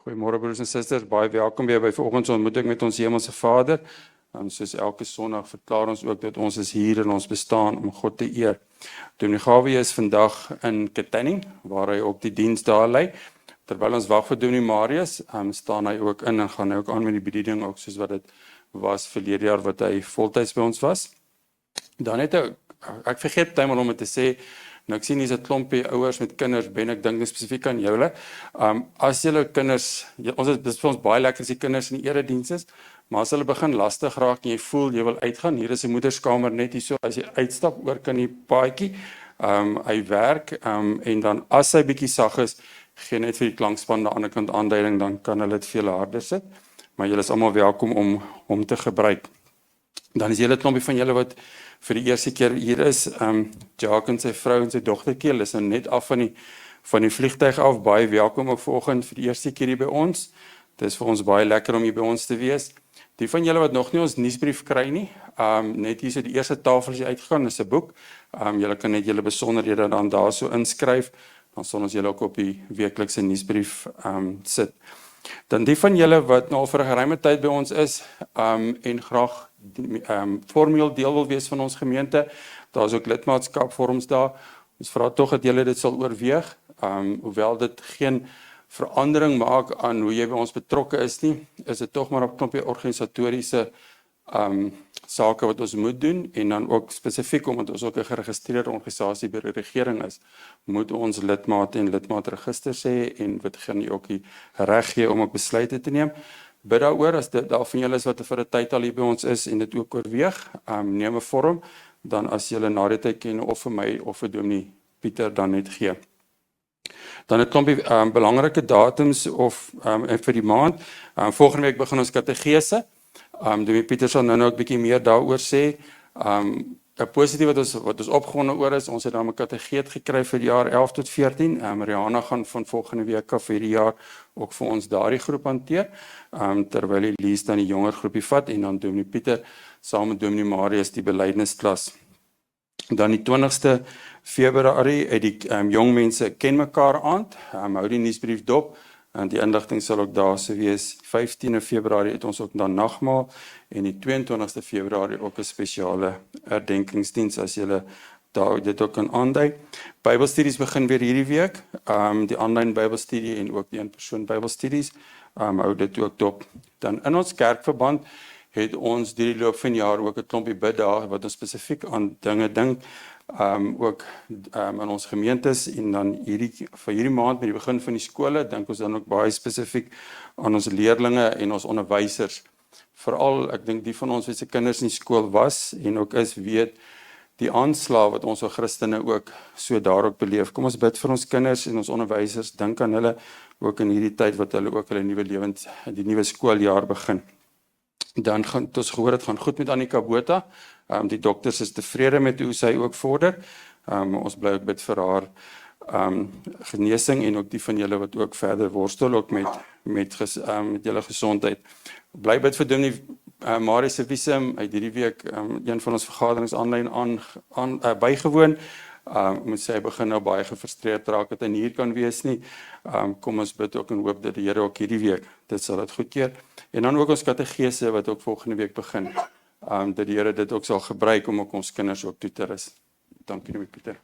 Goeiemôre broers en susters, baie welkom weer by vanoggend se ontmoeting met ons Hemelse Vader. Soos elke Sondag verklaar ons ook dat ons is hier en ons bestaan om God te eer. Dominee Gawie is vandag in Kittanning, waar hy ook die diens daar lei. Terwyl ons wag vir Dominee Marius, staan hy ook in en gaan hy ook aan met die bediening, ook soos wat dit was verlede jaar wat hy voltyds by ons was. Dan het ek vergeet bymal om dit te sê. Nou ek sien hier's 'n klompie ouers met kinders, Ben, ek dink spesifiek aan julle. As julle kinders, dit is vir ons baie lekker as die kinders in die erediens is, maar as hulle begin lastig raak en jy voel jy wil uitgaan, hier is 'n moederskamer net hierso, as jy uitstap oor kan die paadjie, hy werk, en dan as hy bietjie sag is, gee net vir die klankspan aan die ander kant aanduiding, dan kan hulle dit veel harder sit, maar julle is almal welkom om te gebruik. Dan is julle klompie van julle wat vir die eerste keer hier is, Jacques en sy vrou en sy dogtertjie, hulle is nou net af van die vliegtuig af, baie welkom ook vanoggend vir die eerste keer hier by ons. Dit is vir ons baie lekker om hier by ons te wees. Die van julle wat nog nie ons nuusbrief kry nie, net hier so die eerste tafel as jy uitgaan, is 'n boek. Julle kan net julle besonderhede dan daar so inskryf, dan sal ons julle ook op die weeklikse nuusbrief sit. Dan die van julle wat nou al vir 'n geruime tyd by ons is, en graag formeel deel wil wees van ons gemeente, daar is ook lidmaatskapvorms daar. Ons vra tog dat julle dit sal oorweeg, hoewel dit geen verandering maak aan hoe jy by ons betrokke is nie, is dit tog maar 'n klompie organisatoriese sake wat ons moet doen, en dan ook spesifiek omdat ons ook 'n geregistreerde organisasie by die regering is, moet ons lidmate en lidmaatregisters hê, en wat gaan jy ook die reg gee om ook besluite te neem. Bid daaroor, as dit daar van julle is wat vir 'n tyd al hier by ons is en dit ook oorweeg, neem 'n vorm, dan as julle na die tyd ken of vir my of vir Dominee Pieter dan net gee. Dan 'n klompie belangrike datums vir die maand. Volgende week begin ons kategese. Dominee Pieter sal nou ook 'n bietjie meer daaroor sê. 'n Positief wat ons opgewonde oor is, ons het dan 'n kategeet gekry vir die jaar 11 tot 14. Rihanna gaan van volgende week af hierdie jaar ook vir ons daardie groep hanteer, terwyl Elise dan die jonger groepie vat, en dan Dominee Pieter saam met Dominee Marius die belydennisklas. Dan die 20ste Februarie uit die jong mense ken mekaar aand, hou die nuusbrief dop, en die inligting sal ook daar so wees. 15de Februarie het ons ook dan nagmaal, en die 22ste Februarie ook 'n spesiale herdenkingsdiens, as julle daar dit ook kan aandui. Bybelstudies begin weer hierdie week, die aanlyn Bybelstudie en ook die in-persoon Bybelstudies, hou dit ook dop. Dan in ons kerkverband het ons die loop van die jaar ook 'n klompie biddae wat ons spesifiek aan dinge dink, ook in ons gemeentes, en dan vir hierdie maand met die begin van die skole, dink ons dan ook baie spesifiek aan ons leerlinge en ons onderwysers. Veral, ek dink die van ons wat se kinders in die skool was en ook is, weet die aanslag wat ons Christene ook so daar ook beleef. Kom ons bid vir ons kinders en ons onderwysers, dink aan hulle ook in hierdie tyd wat hulle ook hulle die nuwe skooljaar begin. Dan gaan ons gehoor, dit gaan goed met Annika Botha. Die dokters is tevrede met hoe sy ook vorder. Ons bly ook bid vir haar genesing, en ook die van julle wat ook verder worstel ook met julle gesondheid. Bly bid vir Dominee Marius se visum, uit hierdie week een van ons vergaderings aanlyn bygewoon. Moet sê, hy begin nou baie gefrustreerd raak dat hy nie hier kan wees nie. Kom ons bid ook en hoop dat die Here ook hierdie week dit sal dit goedkeur. En dan ook ons kategese wat ook volgende week begin, dat die Here dit ook sal gebruik om ook ons kinders ook toe te rus. Dankie Dominee Pieter.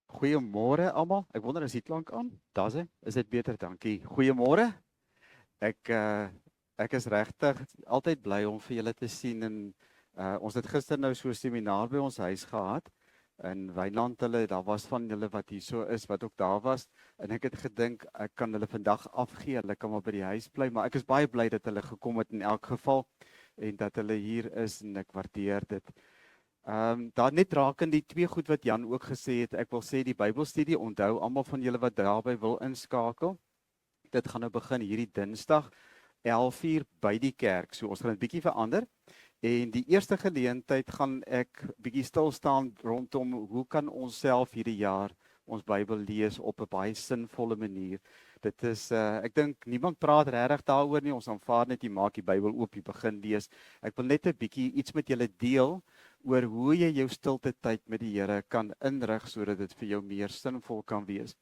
Goeiemôre almal. Ek wonder as die klank aan? Daar's hy. Is dit beter? Dankie. Goeiemôre. Ek is regtig altyd bly om vir julle te sien, en ons het gister nou so 'n seminaar by ons huis gehad in Wynland. Daar was van julle wat hier so is, wat ook daar was, en ek het gedink ek kan hulle vandag afgee, hulle kan maar by die huis bly, maar ek is baie bly dat hulle gekom het in elk geval, en dat hulle hier is, en ek waardeer dit. Daar net raak in die twee goed wat Jan ook gesê het, ek wil sê die Bybelstudie, onthou almal van julle wat daarby wil inskakel, dit gaan nou begin hierdie Dinsdag 11:00 by die kerk, so ons gaan dit bietjie verander, en die eerste geleentheid gaan ek bietjie stil staan rondom hoe kan ons self hierdie jaar ons Bybel lees op 'n baie sinvolle manier. Dit is, ek dink niemand praat regtig daaroor nie, ons aanvaar net jy maak die Bybel oop, jy begin lees. Ek wil net 'n bietjie iets met julle deel oor hoe jy jou stilte tyd met die Here kan inrig sodat dit vir jou meer sinvol kan wees.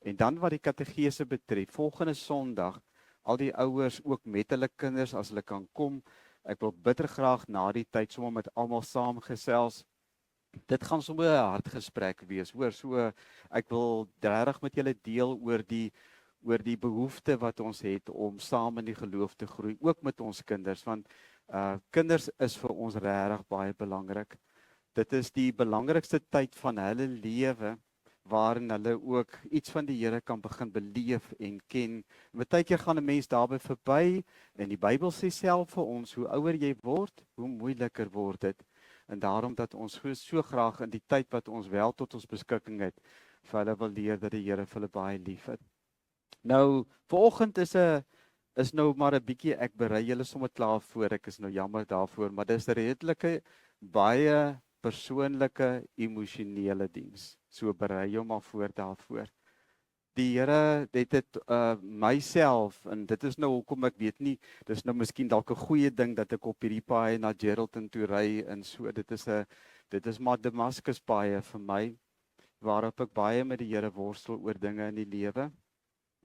En dan wat die kategese betref, volgende Sondag, al die ouers ook met hulle kinders as hulle kan kom. Ek wil bitter graag na die tyd sommer met almal saamgesels. Dit gaan sommer 'n hartgesprek wees, hoor, so ek wil regtig met julle deel oor die behoefte wat ons het om saam in die geloof te groei, ook met ons kinders, want kinders is vir ons regtig baie belangrik. Dit is die belangrikste tyd van hulle lewe, waarin hulle ook iets van die Here kan begin beleef en ken. Baie keer gaan 'n mens daarby verby, en die Bybel sê self vir ons, hoe ouer jy word, hoe moeiliker word dit. En daarom dat ons so graag in die tyd wat ons wel tot ons beskikking het, vir hulle wil leer dat die Here vir hulle baie lief het. Nou, vanoggend is nou maar 'n bietjie, ek berei julle sommer klaar voor, ek is nou jammer daarvoor, maar dis 'n redelike, baie persoonlike, emosionele diens. So berei jou maar voor daarvoor. Die Here het dit myself, en dit is nou hoekom ek weet nie, dis nou miskien dalk 'n goeie ding dat ek op hierdie paai na Geraldton toe ry en so, dit is maar Damascus paai vir my, waarop ek baie met die Here worstel oor dinge in die lewe.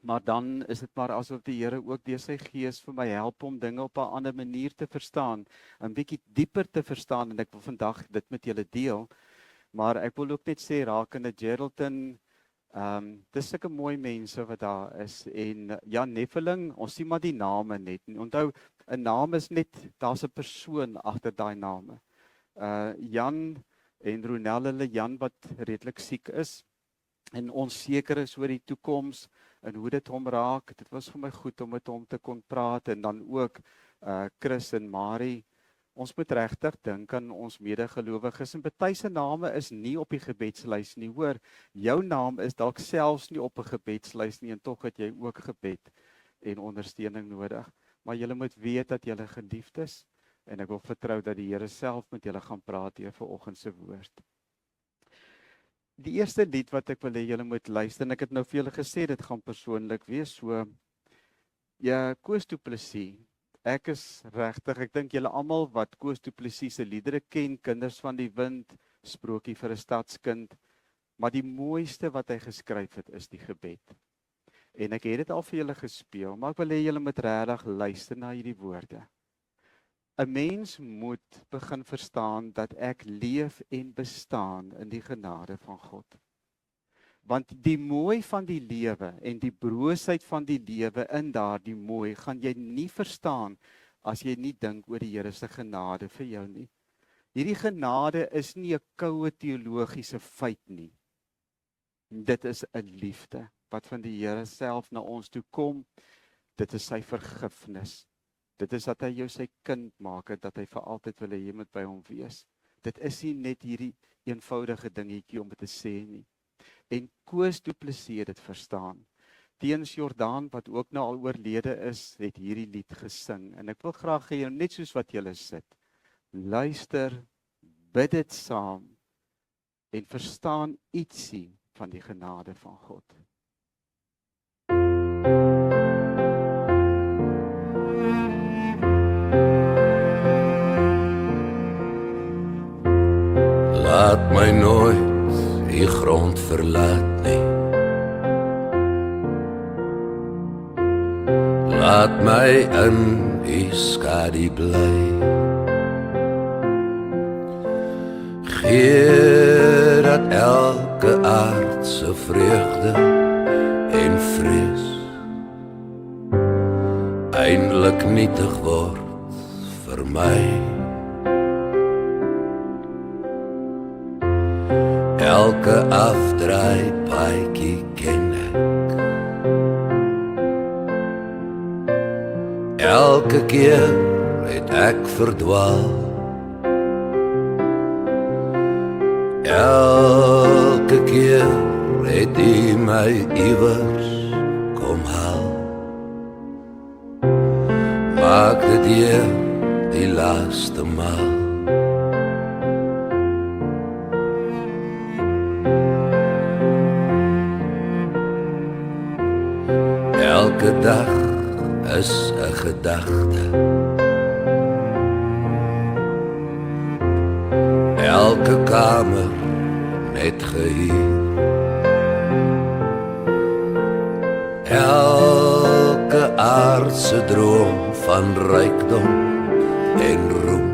Maar dan is dit maar asof die Here ook deur sy Gees vir my help om dinge op 'n ander manier te verstaan, 'n bietjie dieper te verstaan, en ek wil vandag dit met julle deel. Maar ek wil ook net sê rakende Geraldton, dis sulke mooi mense wat daar is, en Jan Neveling, ons sien maar die name net. Onthou, 'n naam is net, daar's 'n persoon agter daai name. Jan en Ronel, hulle Jan wat redelik siek is, en onseker is oor die toekoms, en hoe dit hom raak. Dit was vir my goed om met hom te kon praat, en dan ook Chris en Marie. Ons moet regtig dink aan ons medegelowiges, en party se name is nie op die gebedslys nie, hoor. Jou naam is dalk selfs nie op 'n gebedslys nie, en tog het jy ook gebed en ondersteuning nodig. Maar julle moet weet dat julle geliefd is, en ek wil vertrou dat die Here self met julle gaan praat deur vanoggend se woord. Die eerste lied wat ek wil hê julle moet luister, en ek het nou vir julle gesê, dit gaan persoonlik wees, so, ja, Koos Du Plessis, ek is regtig, ek dink julle almal wat Koos Du Plessis se liedere ken, Kinders van die Wind, Sprokie vir 'n Stadskind, maar die mooiste wat hy geskryf het, is die gebed. En ek het dit al vir julle gespeel, maar ek wil hê julle moet regtig luister na hierdie woorde. 'n Mens moet begin verstaan dat ek leef en bestaan in die genade van God. Want die mooi van die lewe en die broosheid van die lewe in daardie mooi gaan jy nie verstaan as jy nie dink oor die Here se genade vir jou nie. Hierdie genade is nie 'n koue teologiese feit nie. Dit is 'n liefde wat van die Here self na ons toe kom. Dit is sy vergifnis. Dit is dat hy jou sy kind maak, en dat hy vir altyd wil hê jy moet by hom wees. Dit is nie net hierdie eenvoudige dingetjie om dit te sê nie. En Koos Du Plessis het dit verstaan. Teens Jordaan, wat ook nou al oorlede is, het hierdie lied gesing. En ek wil graag hê julle, net soos wat julle sit, luister, bid dit saam, en verstaan ietsie van die genade van God. Laat my nooit die grond verlaat nie. Laat my in die skadu bly. Gee dat elke aardse vreugde en vrees eindelik nietig word vir my. Elke afdraai paadjie ken ek. Elke keer het ek verdwaal. Elke keer het U my iewers kom haal. Maak dit hier die laaste maal. Elke dag is 'n gedagte. elke kamer net gehuur. Elke aardse droom van rykdom en roem,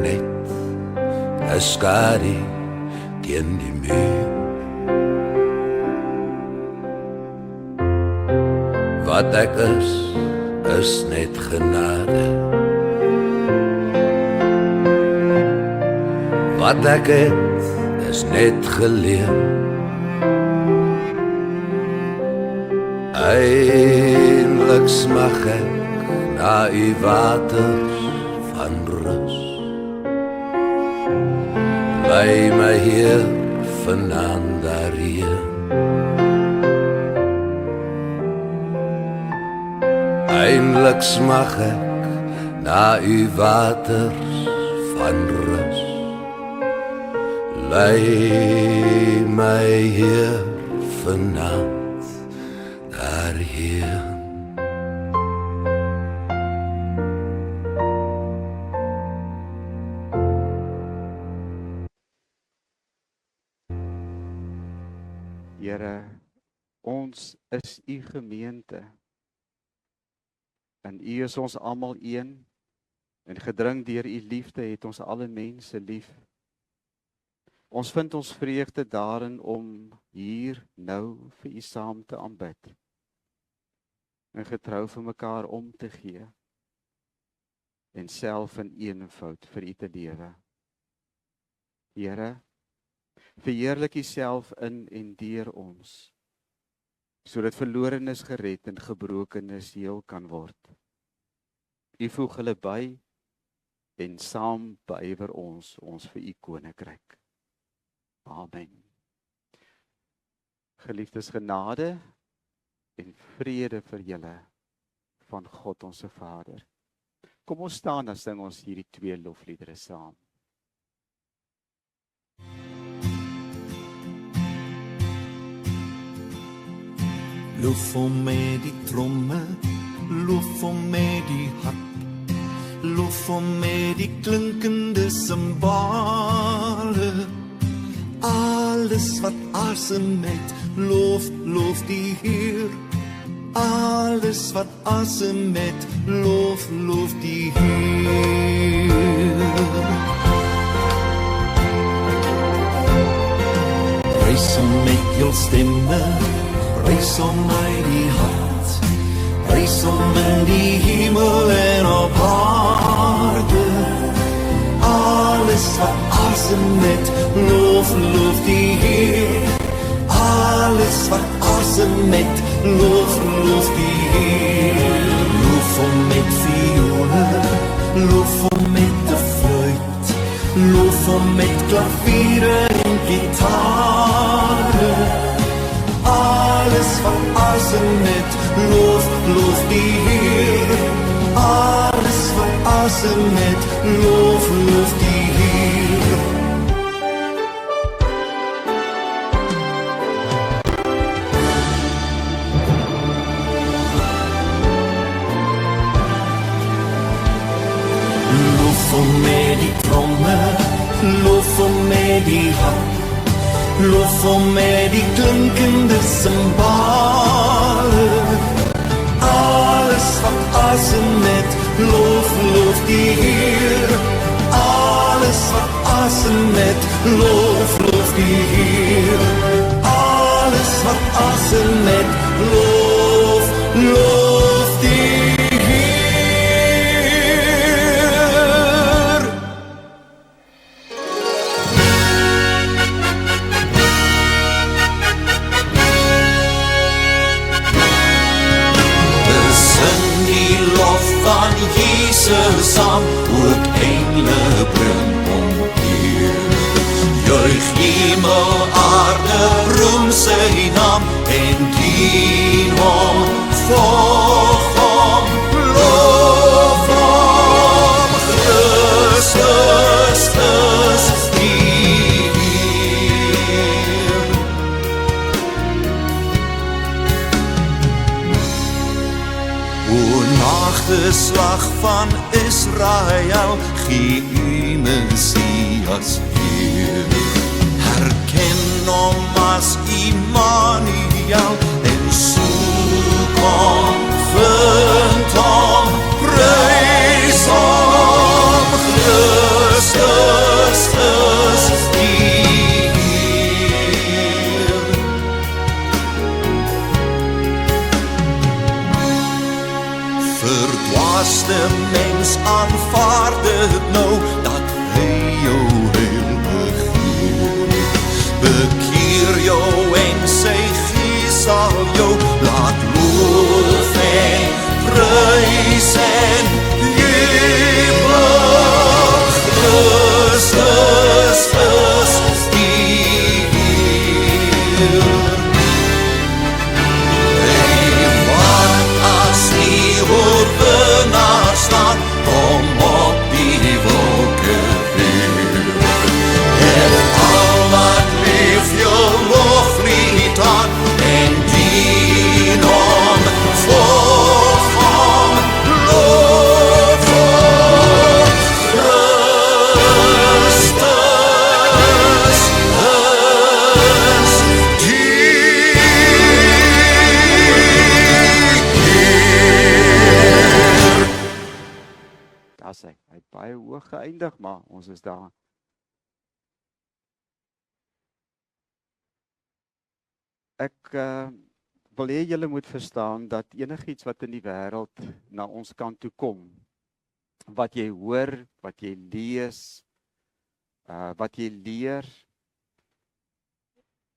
net 'n skadu teen die muur. Wat ek is net genade. Wat ek het, is net geleer. Eindelijk smag ek na u waters van rus. Lei my Heer vanaand daarheen. Eindelijk smag ek na u waters van rus. Lei my Heer vanaand daarheen. Here, ons is u gemeente. En u is ons almal een. En gedring deur u liefde het ons alle mense lief. Ons vind ons vreugde daarin om hier nou vir u saam te aanbid. En getrou vir mekaar om te gee. En self in eenvoud vir u te lewe. Here, verheerlik u self in en deur ons, sodat verlorenes gered en gebrokenes heel kan word. U voeg hulle by en saam beywer ons vir u koninkryk. Amen. Geliefdes, genade en vrede vir julle van God ons Vader. Kom ons staan en sing ons hierdie 2 lofliedere saam. Loof hom met die tromme, loof hom met die harp, loof hom met die klinkende simbale. Alles wat asem het, loof die Heer. Alles wat asem het, loof die Heer. Prys hom met jou stemme, prys hom uit die hart, prys hom in die hemel en op aarde. Alles wat asem het, loof die Heer. Alles wat asem het, loof die Heer. Loof hom met viole, loof hom met de fluit, loof hom met klaviere en gitare. Alles wat asem het, loof die Heer. Alles wat asem het, loof die Heer. Loof hom met die tromme, loof hom met die harp, loof hom met die klinkende simbale. Alles wat asem het, loof die Heer. Alles wat asem het, loof die Heer. Alles wat asem het, loof die Heer. Saam ook engele bring om Heer. Juich hemel, aarde, roem sy naam en dien hom, volg hom, loof hom. Christus is die Heer. O nageslag van Israel, gee u Messias weer. Herken hom as Immanuel en soek hom, vind hom, prys hom. Christus is hier. Verdwaasde mens aanvaar dit nou, dat hy jou heil begeer. Bekeer jou en sy gees sal jou laat loof en prys en jubel. Christus is hier. Hey, wat as die oorwinnaar staan, kom op die wolke weer. En al wat leef jou loflied aan, en dien hom, volg hom, loof hom. Christus is hier. Daar sê hy het baie hoog geëindig, maar ons is daar. Ek wil hê julle moet verstaan dat enigiets wat in die wêreld na ons kant toe kom, wat jy hoor, wat jy lees, wat jy leer,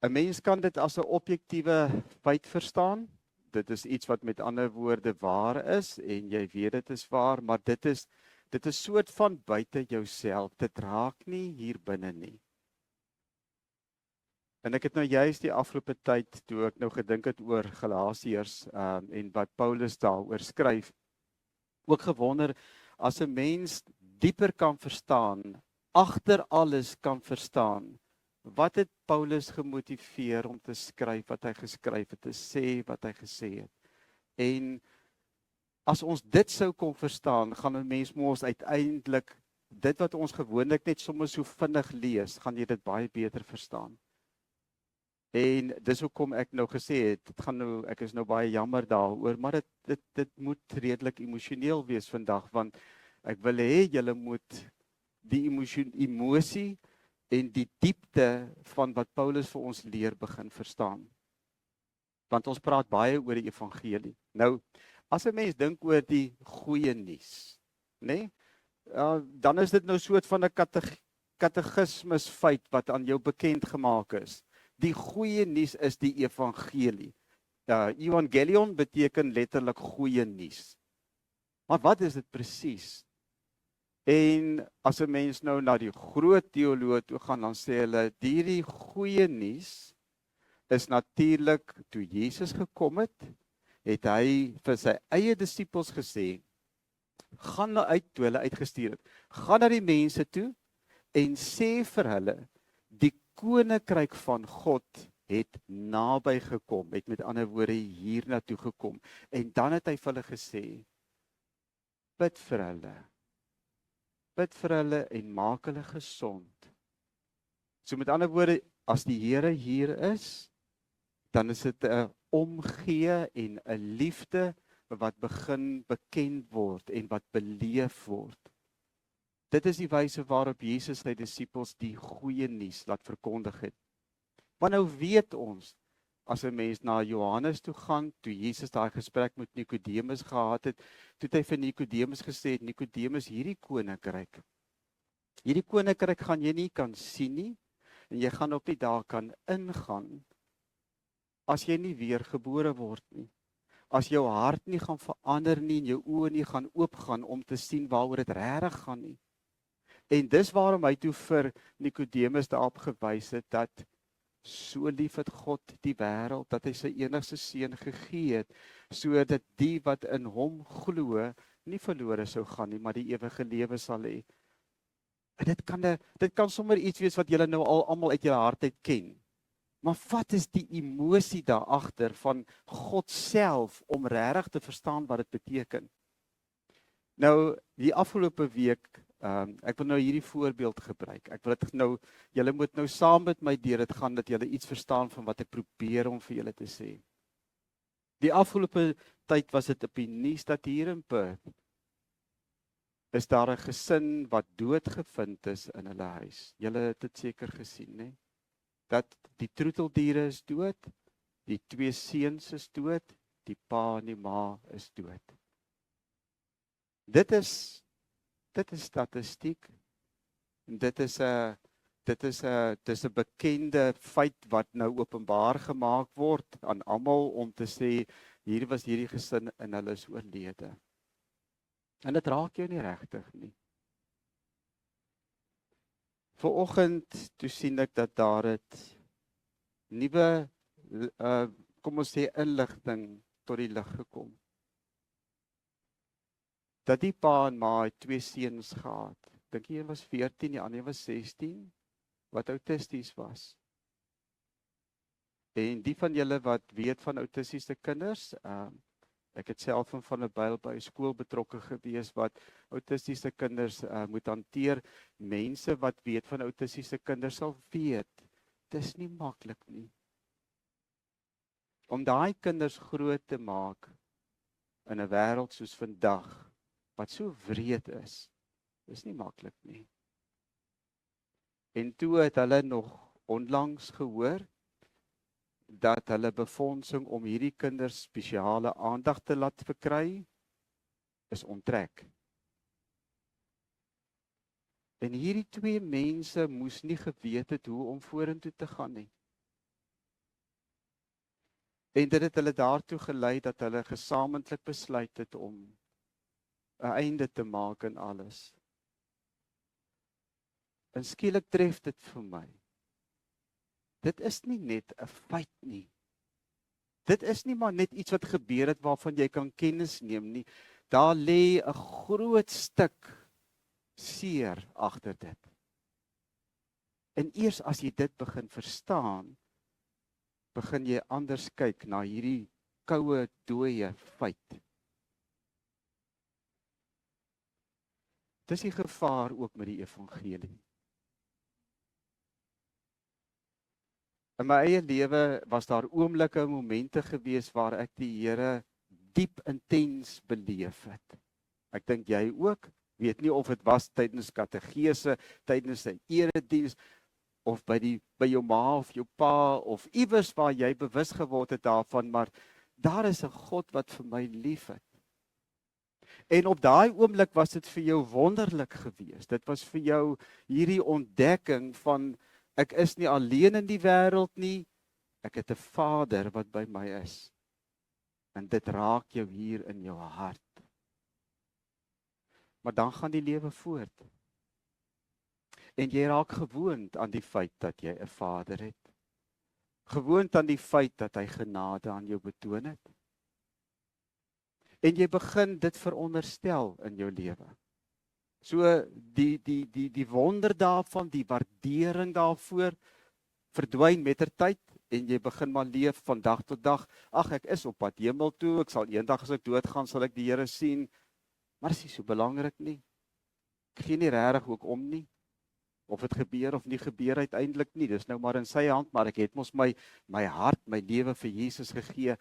'n mens kan dit as 'n objektiewe feit verstaan. Dit is iets wat met ander woorde waar is en jy weet dit is waar, maar dit is soort van buite jouself. Dit raak nie hier binne nie. En ek het nou juist die afgelope tyd, toe ek nou gedink het oor Galasiërs en wat Paulus daaroor skryf, ook gewonder, as 'n mens dieper kan verstaan, agter alles kan verstaan, wat het Paulus gemotiveer om te skryf wat hy geskryf het, te sê wat hy gesê het. En as ons dit sou kon verstaan, gaan 'n mens mos uiteindelik, dit wat ons gewoonlik net soms so vinnig lees, gaan jy dit baie beter verstaan. En dis hoekom ek nou gesê het, ek is nou baie jammer daaroor, maar dit moet redelik emosioneel wees vandag, want ek wil hê julle moet die emosie en die diepte van wat Paulus vir ons leer begin verstaan. Want ons praat baie oor die evangelie. Nou, as 'n mens dink oor die goeie nuus, né? Dan is dit nou soort van 'n katekismus feit wat aan jou bekend gemaak is. Die goeie nuus is die evangelie. Evangelion beteken letterlik goeie nuus. Maar wat is dit presies? En as 'n mens nou na die groot teoloë toe gaan, dan sê hulle, hierdie goeie nuus is natuurlik toe Jesus gekom het hy vir sy eie disippels gesê, gaan nou uit, toe hulle uitgestuur het, gaan na die mense toe en sê vir hulle, die koninkryk van God het naby gekom, het met ander woorde hier na toe gekom. En dan het hy vir hulle gesê, bid vir hulle en maak hulle gesond. So met ander woorde, as die Here hier is, dan is dit 'n omgee en 'n liefde wat begin bekend word en wat beleef word. Dit is die wyse waarop Jesus sy disippels die goeie nuus laat verkondig het. Maar nou weet ons, as 'n mens na Johannes toe gaan, toe Jesus daai gesprek met Nikodemus gehad het, toe het hy vir Nikodemus gesê, Nikodemus, hierdie koninkryk gaan jy nie kan sien nie, en jy gaan ook nie daar kan ingaan, as jy nie weergebore word nie. As jou hart nie gaan verander nie, en jou oë nie gaan oopgaan om te sien waaroor dit regtig gaan nie. En dis waarom hy toe vir Nikodemus daarop gewys het, dat so lief het God die wêreld, dat hy sy enigste seun gegee het, sodat die wat in hom glo, nie verlore sou gaan nie, maar die ewige lewe sal hê. En dit kan sommer iets wees wat julle nou al almal uit julle hart uit ken. Maar wat is die emosie daar agter van God self om regtig te verstaan wat dit beteken? Nou, die afgelope week, ek wil nou hierdie voorbeeld gebruik. Ek wil dit nou, julle moet nou saam met my deur dit gaan, dat julle iets verstaan van wat ek probeer om vir julle te sê. Die afgelope tyd was dit op die nuus dat hier in Perth is daar 'n gesin wat doodgevind is in hulle huis. Julle het dit seker gesien, né? Dat die troeteldiere is dood, die 2 seuns is dood, die pa en die ma is dood. Dit is statistiek. En dit is 'n bekende feit wat nou openbaar gemaak word aan almal om te sê hier was hierdie gesin en hulle is oorlede. En dit raak jou nie regtig nie. Vanoggend toe sien ek dat daar het nuwe kom ons sê inligting tot die lig gekom. Dat die pa en ma het 2 seuns gehad. Dink jy een was 14, die ander was 16, wat autisties was. En die van julle wat weet van autistiese kinders, ek het self in Vanderbijl by 'n skool betrokke gewees wat autistiese kinders moet hanteer. Mense wat weet van autistiese kinders sal weet, dis nie maklik nie. Om daai kinders groot te maak in 'n wêreld soos vandag, wat so wreed is nie maklik nie. En toe het hulle nog onlangs gehoor dat hulle befondsing om hierdie kinders spesiale aandag te laat verkry is onttrek. En hierdie 2 mense moes nie geweet het hoe om vorentoe te gaan nie. En dit het hulle daartoe gelei dat hulle gesamentlik besluit het om 'n einde te maak aan alles. En skielik tref dit vir my. Dit is nie net 'n feit nie. Dit is nie maar net iets wat gebeur het waarvan jy kan kennis neem nie. Daar lê 'n groot stuk seer agter dit. En eers as jy dit begin verstaan, begin jy anders kyk na hierdie koue, dooie feit. Dis die gevaar ook met die evangelie. In my eie lewe was daar oomblikke, momente gewees waar ek die Here diep intens beleef het. Ek dink jy ook, weet nie of dit was tydens kategese, tydens 'n erediens, of by jou ma of jou pa, of iewers waar jy bewus geword het daarvan, maar daar is 'n God wat vir my lief het. En op daai oomblik was dit vir jou wonderlik geweest. Dit was vir jou hierdie ontdekking van, ek is nie alleen in die wêreld nie, ek het 'n Vader wat by my is. En dit raak jou hier in jou hart. Maar dan gaan die lewe voort. En jy raak gewoond aan die feit dat jy 'n Vader het. Gewoond aan die feit dat hy genade aan jou betoon het. En jy begin dit veronderstel in jou lewe. So die wonder daarvan, die waardering daarvoor verdwyn mettertyd en jy begin maar leef van dag tot dag. Ag, ek is op pad hemel toe, ek sal eendag as ek doodgaan sal ek die Here sien. Maar is nie so belangrik nie. Ek gee nie regtig ook om nie. Of dit gebeur of nie gebeur uiteindelik nie. Dis nou maar in sy hand, maar ek het mos my hart, my lewe vir Jesus gegee.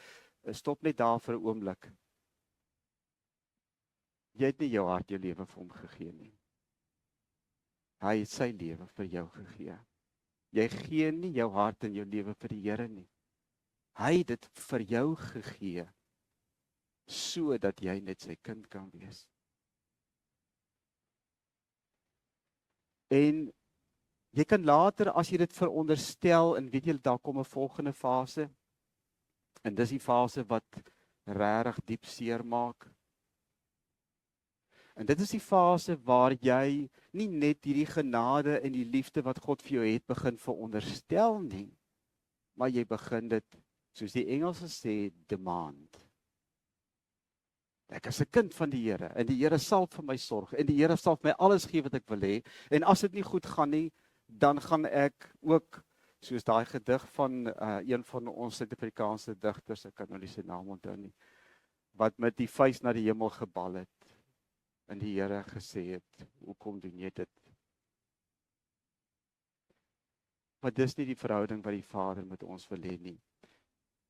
Stop net daar vir 'n oomblik. Jy het nie jou hart, jou lewe vir hom gegee nie. Hy het sy lewe vir jou gegee. Jy gee nie jou hart en jou lewe vir die Here nie. Hy het dit vir jou gegee, sodat jy net sy kind kan wees. En jy kan later, as jy dit veronderstel, en weet jy, daar kom 'n volgende fase, en dis die fase wat regtig diep seer maak. En dit is die fase waar jy nie net hierdie genade en die liefde wat God vir jou het begin veronderstel nie, maar jy begin dit, soos die Engelse sê, demand. Ek is 'n kind van die Here en die Here sal vir my sorg en die Here sal vir my alles gee wat ek wil hê. En as dit nie goed gaan nie, dan gaan ek ook Soos daai gedig van een van ons Suid-Afrikaanse digters, ek kan nou nie sy naam onthou nie, wat met die vuis na die hemel gebal het en die Here gesê het, hoekom doen jy dit? Maar dis nie die verhouding wat die Vader met ons wil hê nie.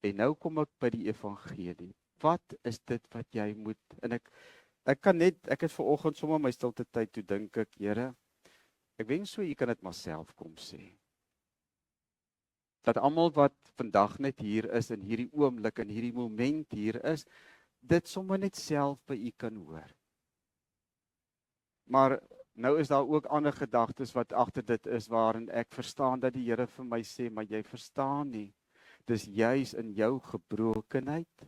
En nou kom ek by die evangelie. Wat is dit wat jy moet, en ek het vanoggend sommer my stilte tyd toe dink ek, Here, ek wens so, u kan dit maar self kom sê. Dat almal wat vandag net hier is, in hierdie oomblik, in hierdie moment hier is, dit sommer net self by u kan hoor. Maar nou is daar ook ander gedagtes wat agter dit is, waarin ek verstaan dat die Here vir my sê, maar jy verstaan nie. Dis juis in jou gebrokenheid,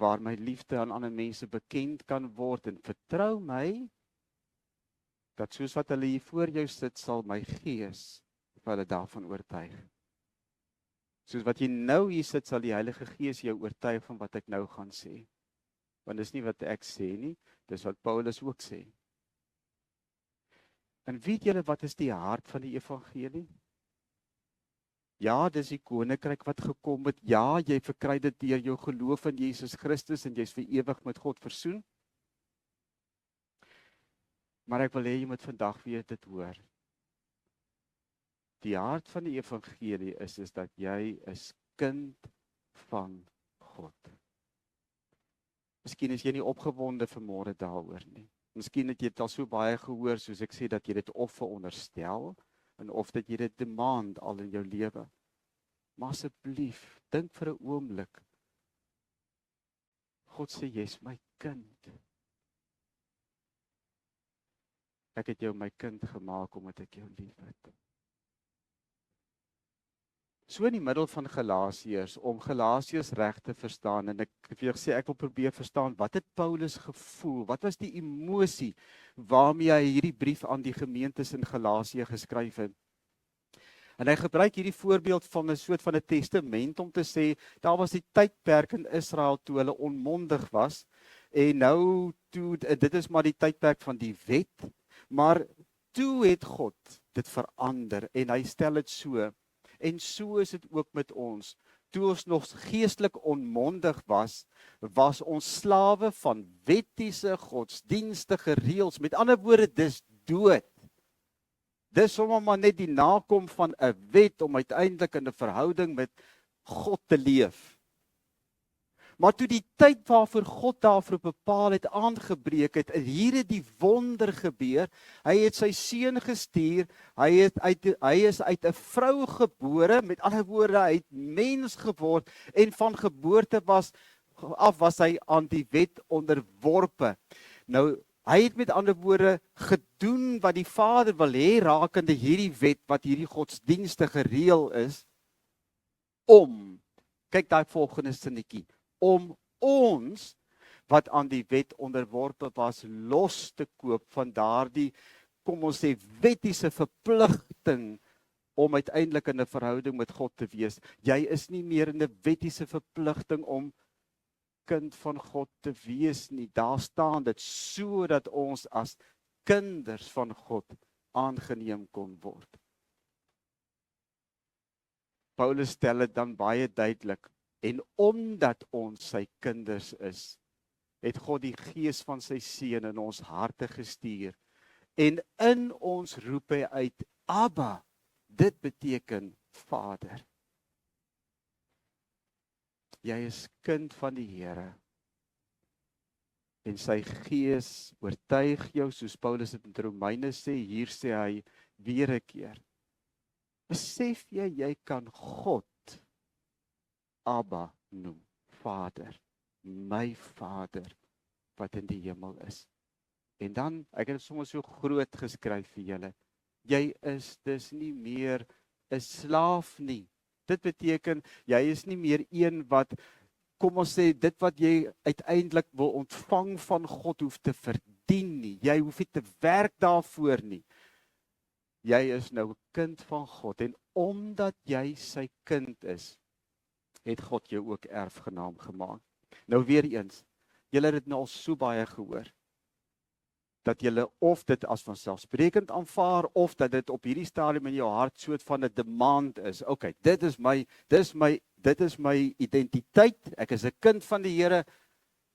waar my liefde aan ander mense bekend kan word, en vertrou my, dat soos wat hulle hier voor jou sit, sal my gees vir hulle daarvan oortuig. Soos wat jy nou hier sit, sal die Heilige Gees jou oortuig van wat ek nou gaan sê. Want dis nie wat ek sê nie, dis wat Paulus ook sê. En weet julle wat is die hart van die evangelie? Ja, dis die koninkryk wat gekom het. Ja, jy verkry dit deur jou geloof in Jesus Christus en jy's vir ewig met God versoen. Maar ek wil hê jy moet vandag weer dit hoor. Die hart van die evangelie is dat jy is kind van God. Miskien is jy nie opgewonde vanmôre daaroor nie. Miskien het jy dit al so baie gehoor, soos ek sê, dat jy dit of veronderstel, en of dat jy dit demand al in jou lewe. Maar asseblief, dink vir 'n oomblik. God sê, jy's my kind. Ek het jou my kind gemaak, omdat ek jou lief het. So in die middel van Galasiërs, om Galasiërs reg te verstaan, en ek wil sê, ek wil probeer verstaan, wat het Paulus gevoel, wat was die emosie, waarmee hy hierdie brief aan die gemeentes in Galasië geskryf het. En hy gebruik hierdie voorbeeld van 'n soort van 'n testament, om te sê, daar was die tydperk in Israel, toe hulle onmondig was, en nou, dit is maar die tydperk van die wet, maar toe het God dit verander, en hy stel dit so, en so is dit ook met ons. Toe ons nog geestelik onmondig was, was ons slawe van wettiese godsdienstige reëls. Met ander woorde, dis dood. Dis sommer maar net die nakom van 'n wet om uiteindelik in 'n verhouding met God te leef. Maar toe die tyd waarvoor God daarvoor bepaal het aangebreek het, en hier het die wonder gebeur, hy het sy seun gestuur, hy is uit 'n vrou gebore, met ander woorde, hy het mens geword, en van geboorte af was hy aan die wet onderworpe. Nou, hy het met ander woorde gedoen wat die Vader wil hê rakende hierdie wet, wat hierdie godsdienstige reël is, kyk daai volgende sinnetjie, om ons, wat aan die wet onderworpe was, los te koop van daardie, kom ons sê, wettiese verpligting, om uiteindelik in 'n verhouding met God te wees. Jy is nie meer in 'n wettiese verpligting om kind van God te wees nie. Daar staan dit, sodat ons as kinders van God aangeneem kon word. Paulus stel dit dan baie duidelik, en omdat ons sy kinders is, het God die gees van sy seun in ons harte gestuur, en in ons roep hy uit, Abba, dit beteken Vader. Jy is kind van die Here, en sy gees oortuig jou, soos Paulus dit in Romeine sê, hier sê hy weer 'n keer, besef jy kan God Abba noem, Vader, my Vader, wat in die hemel is. En dan, ek het soms so groot geskryf vir julle, jy is dus nie meer 'n slaaf nie. Dit beteken, jy is nie meer een wat, kom ons sê, dit wat jy uiteindelik wil ontvang van God hoef te verdien nie. Jy hoef nie te werk daarvoor nie. Jy is nou 'n kind van God, en omdat jy sy kind is, het God jou ook erfgenaam gemaak. Nou weer eens, julle het dit nou al so baie gehoor. dat jy of dit as vanselfsprekend aanvaar, of dat dit op hierdie stadium in jou hart soort van 'n demand is. Okay, dit is my identiteit, ek is 'n kind van die Here,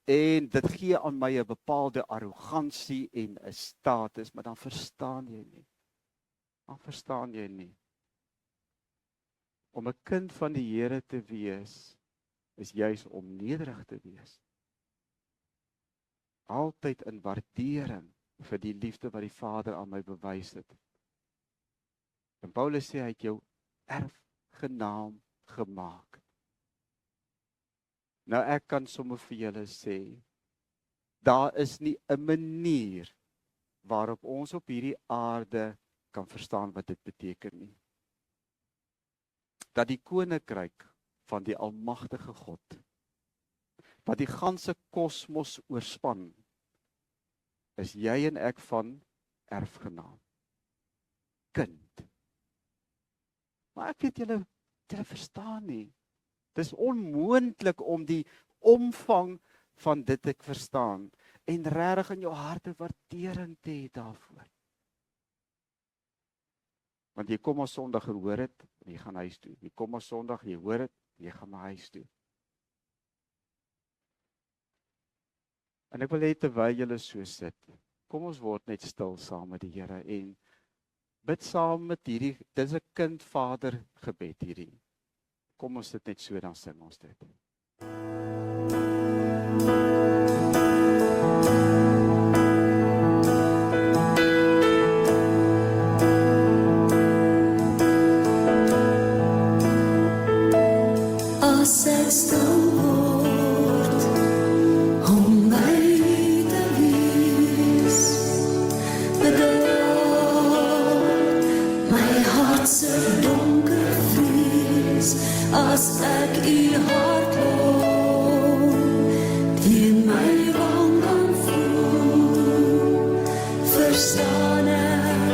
en dit gee aan my 'n bepaalde arrogansie en 'n status, maar dan verstaan jy nie. Om 'n kind van die Here te wees, is juis om nederig te wees. Altyd in waardering vir die liefde wat die Vader aan my bewys het. En Paulus sê hy het jou erfgenaam gemaak. Nou ek kan sommer vir julle sê, daar is nie 'n manier waarop ons op hierdie aarde kan verstaan wat dit beteken nie. Dat die koninkryk van die almagtige God, wat die ganse kosmos oorspan, is jy en ek van erfgenaam. Kind. Maar ek weet julle verstaan nie. Dis onmoontlik om die omvang van dit te verstaan en regtig in jou hart 'n waardering te hê daarvoor. Want jy kom as Sondag gehoor het, en jy gaan huis toe. Jy kom as Sondag, jy hoor het, jy gaan na huis toe. En ek wil hê terwyl julle so sit, kom ons word net stil saam met die Here en bid saam met hierdie, dis 'n kind-vader gebed hierdie. Kom ons sit net so, dan sing ons dit. As ek stil word om by te wees, bedaar my hart se donker vrees, as ek u hart loop, teen my wang kan voel, verstaan ek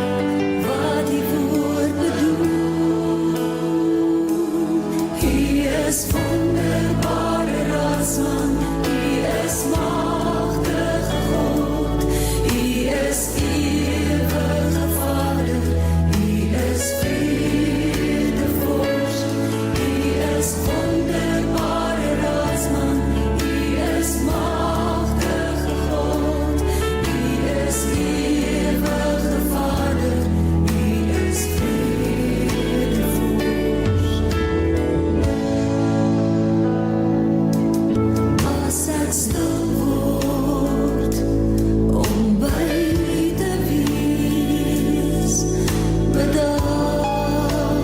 wat die woord bedoel. Is wonderbare Raadsman, U is magtige God, U is ewige Vader, U is vredevors, U is wonderbare Raadsman, U is magtige God, U is ewige Vader, U is stil word om by te wees, bedaar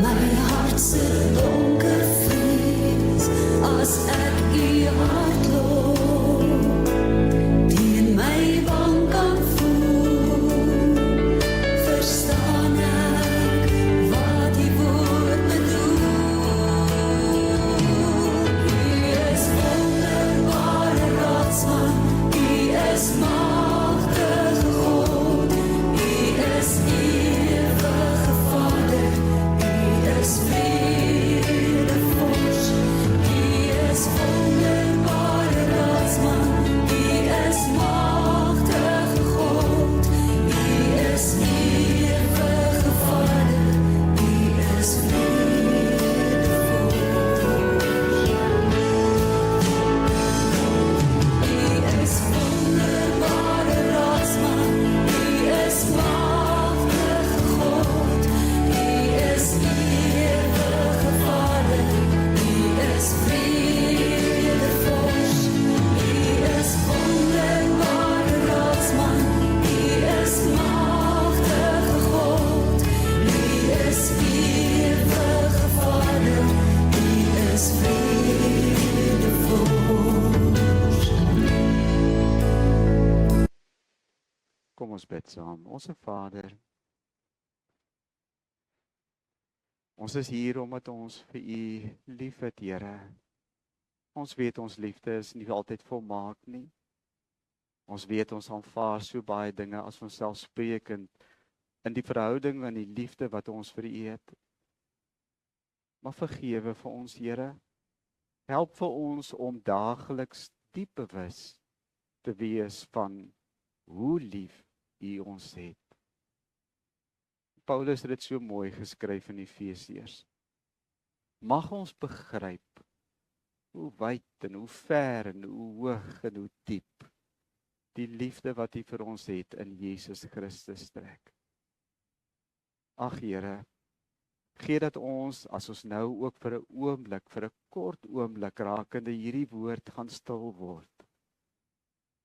my hart se donker vrees, as ek u hart loop, teen my wang kan voel, verstaan ek wat die woord bedoel. U is magtige God, U is ewige Vader, U is vredevors, U is wonderbare Raadsman, U is magtige God, U is ewige Vader, U is vredevors. Wonderbare Raadsman, U is magtige God, U is ewige Vader, U is vredevors, U is wonderbare Raadsman, U is magtige God, U is ewige Vader, U is vredevors. Kom ons bid saam. Onse Vader, ons is hier omdat ons vir u liefhet, Here. Ons weet ons liefde is nie altyd volmaak nie. Ons weet ons aanvaar so baie dinge as vanselfsprekend in die verhouding en die liefde wat ons vir u het. Maar vergewe vir ons, Here. Help vir ons om daagliks diep bewus te wees van hoe lief U ons het. Paulus het dit so mooi geskryf in Efesiërs. Mag ons begryp hoe wyd en hoe ver en hoe hoog en hoe diep die liefde wat U vir ons het in Jesus Christus strek. Ag Here, gee dat ons, as ons nou ook vir 'n oomblik, vir 'n kort oomblik rakende hierdie woord gaan stil word,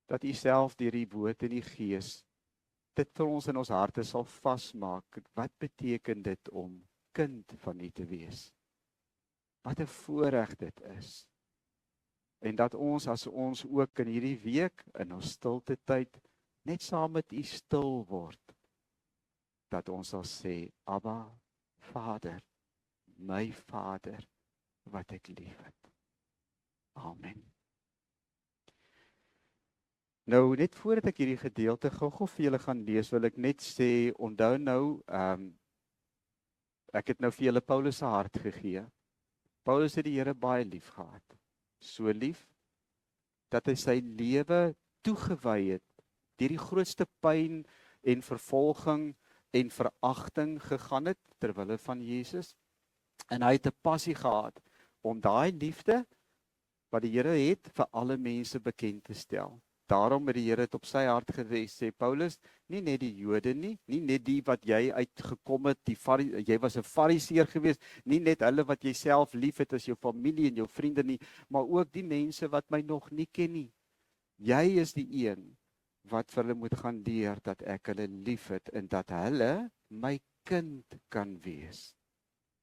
dat U self deur die woord en die Gees dit vir ons in ons harte sal vasmaak. Wat beteken dit om kind van U te wees? Wat 'n voorreg dit is. En dat ons, as ons ook in hierdie week, in ons stilte tyd, net saam met U stil word, dat ons sal sê, Abba, Vader, my Vader, wat ek liefhet. Amen. Nou, net voordat ek hierdie gedeelte gou-gou vir julle gaan lees, wil ek net sê, onthou nou, ek het nou vir julle Paulus se hart gegee. Paulus het die Here baie lief gehad. So lief, dat hy sy lewe toegewy het, deur die grootste pyn en vervolging en veragting gegaan het, terwille van Jesus. En hy het 'n passie gehad, om daai liefde, wat die Here het, vir alle mense bekend te stel. Daarom het die Here het op sy hart gesê, Paulus, nie net die Jode nie net die wat jy uitgekom het, jy was 'n fariseer gewees, nie net hulle wat jy self lief het as jou familie en jou vriende nie, maar ook die mense wat my nog nie ken nie. Jy is die een wat vir hulle moet gaan leer dat ek hulle lief het en dat hulle my kind kan wees.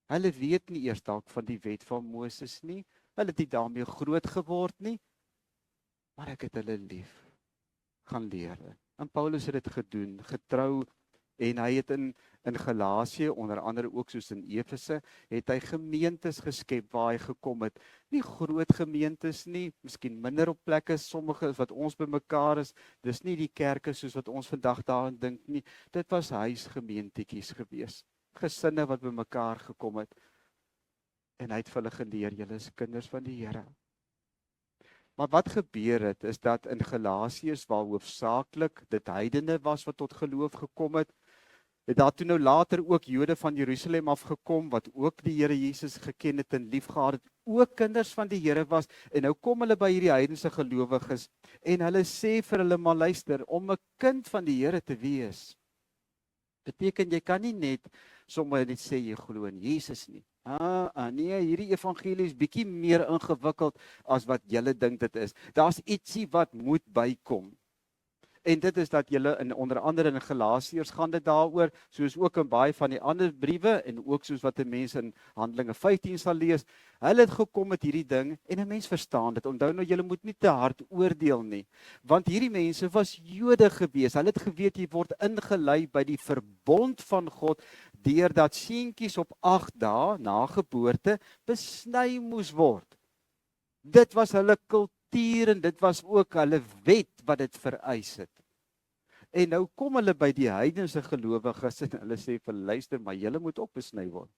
Hulle weet nie eers dalk van die wet van Moses nie, hulle het nie daarmee groot geword nie, maar ek het hulle lief gaan leer. En Paulus het dit gedoen, getrou, en hy het in Galasië, onder andere ook soos in Efese, het hy gemeentes geskep waar hy gekom het. Nie groot gemeentes nie, miskien minder op plekke, sommige wat ons bymekaar is, dis nie die kerke soos wat ons vandag daarin dink nie, dit was huisgemeentetjies gewees, gesinne wat bymekaar gekom het, en hy het vir hulle geleer, julle is kinders van die Here. Maar wat gebeur het, is dat in Galasiërs, waar hoofsaaklik dit heidene was wat tot geloof gekom het, het daar toe nou later ook Jode van Jerusalem afgekom, wat ook die Here Jesus geken het en liefgehad het, ook kinders van die Here was, en nou kom hulle by hierdie heidense gelowiges, en hulle sê vir hulle, maar luister, om 'n kind van die Here te wees, beteken jy kan nie net sommer net sê jy glo in Jesus nie. Nee, hierdie evangelie is bietjie meer ingewikkeld as wat julle dink dit is. Daar's ietsie wat moet bykom. En dit is dat julle onder andere in Galasiërs gaan dit daaroor, soos ook in baie van die ander briewe, en ook soos wat 'n mens in Handelinge 15 sal lees, hulle het gekom met hierdie ding, en 'n mens verstaan dit. Onthou nou, julle moet nie te hard oordeel nie, want hierdie mense was Jode gewees, hulle het geweet, jy word ingelei by die verbond van God, deurdat seentjies op 8 dae na geboorte besny moes word. Dit was hulle kultuur en dit was ook hulle wet wat dit vereis het. En nou kom hulle by die heidense gelowiges en hulle sê vir luister, maar julle moet ook besny word.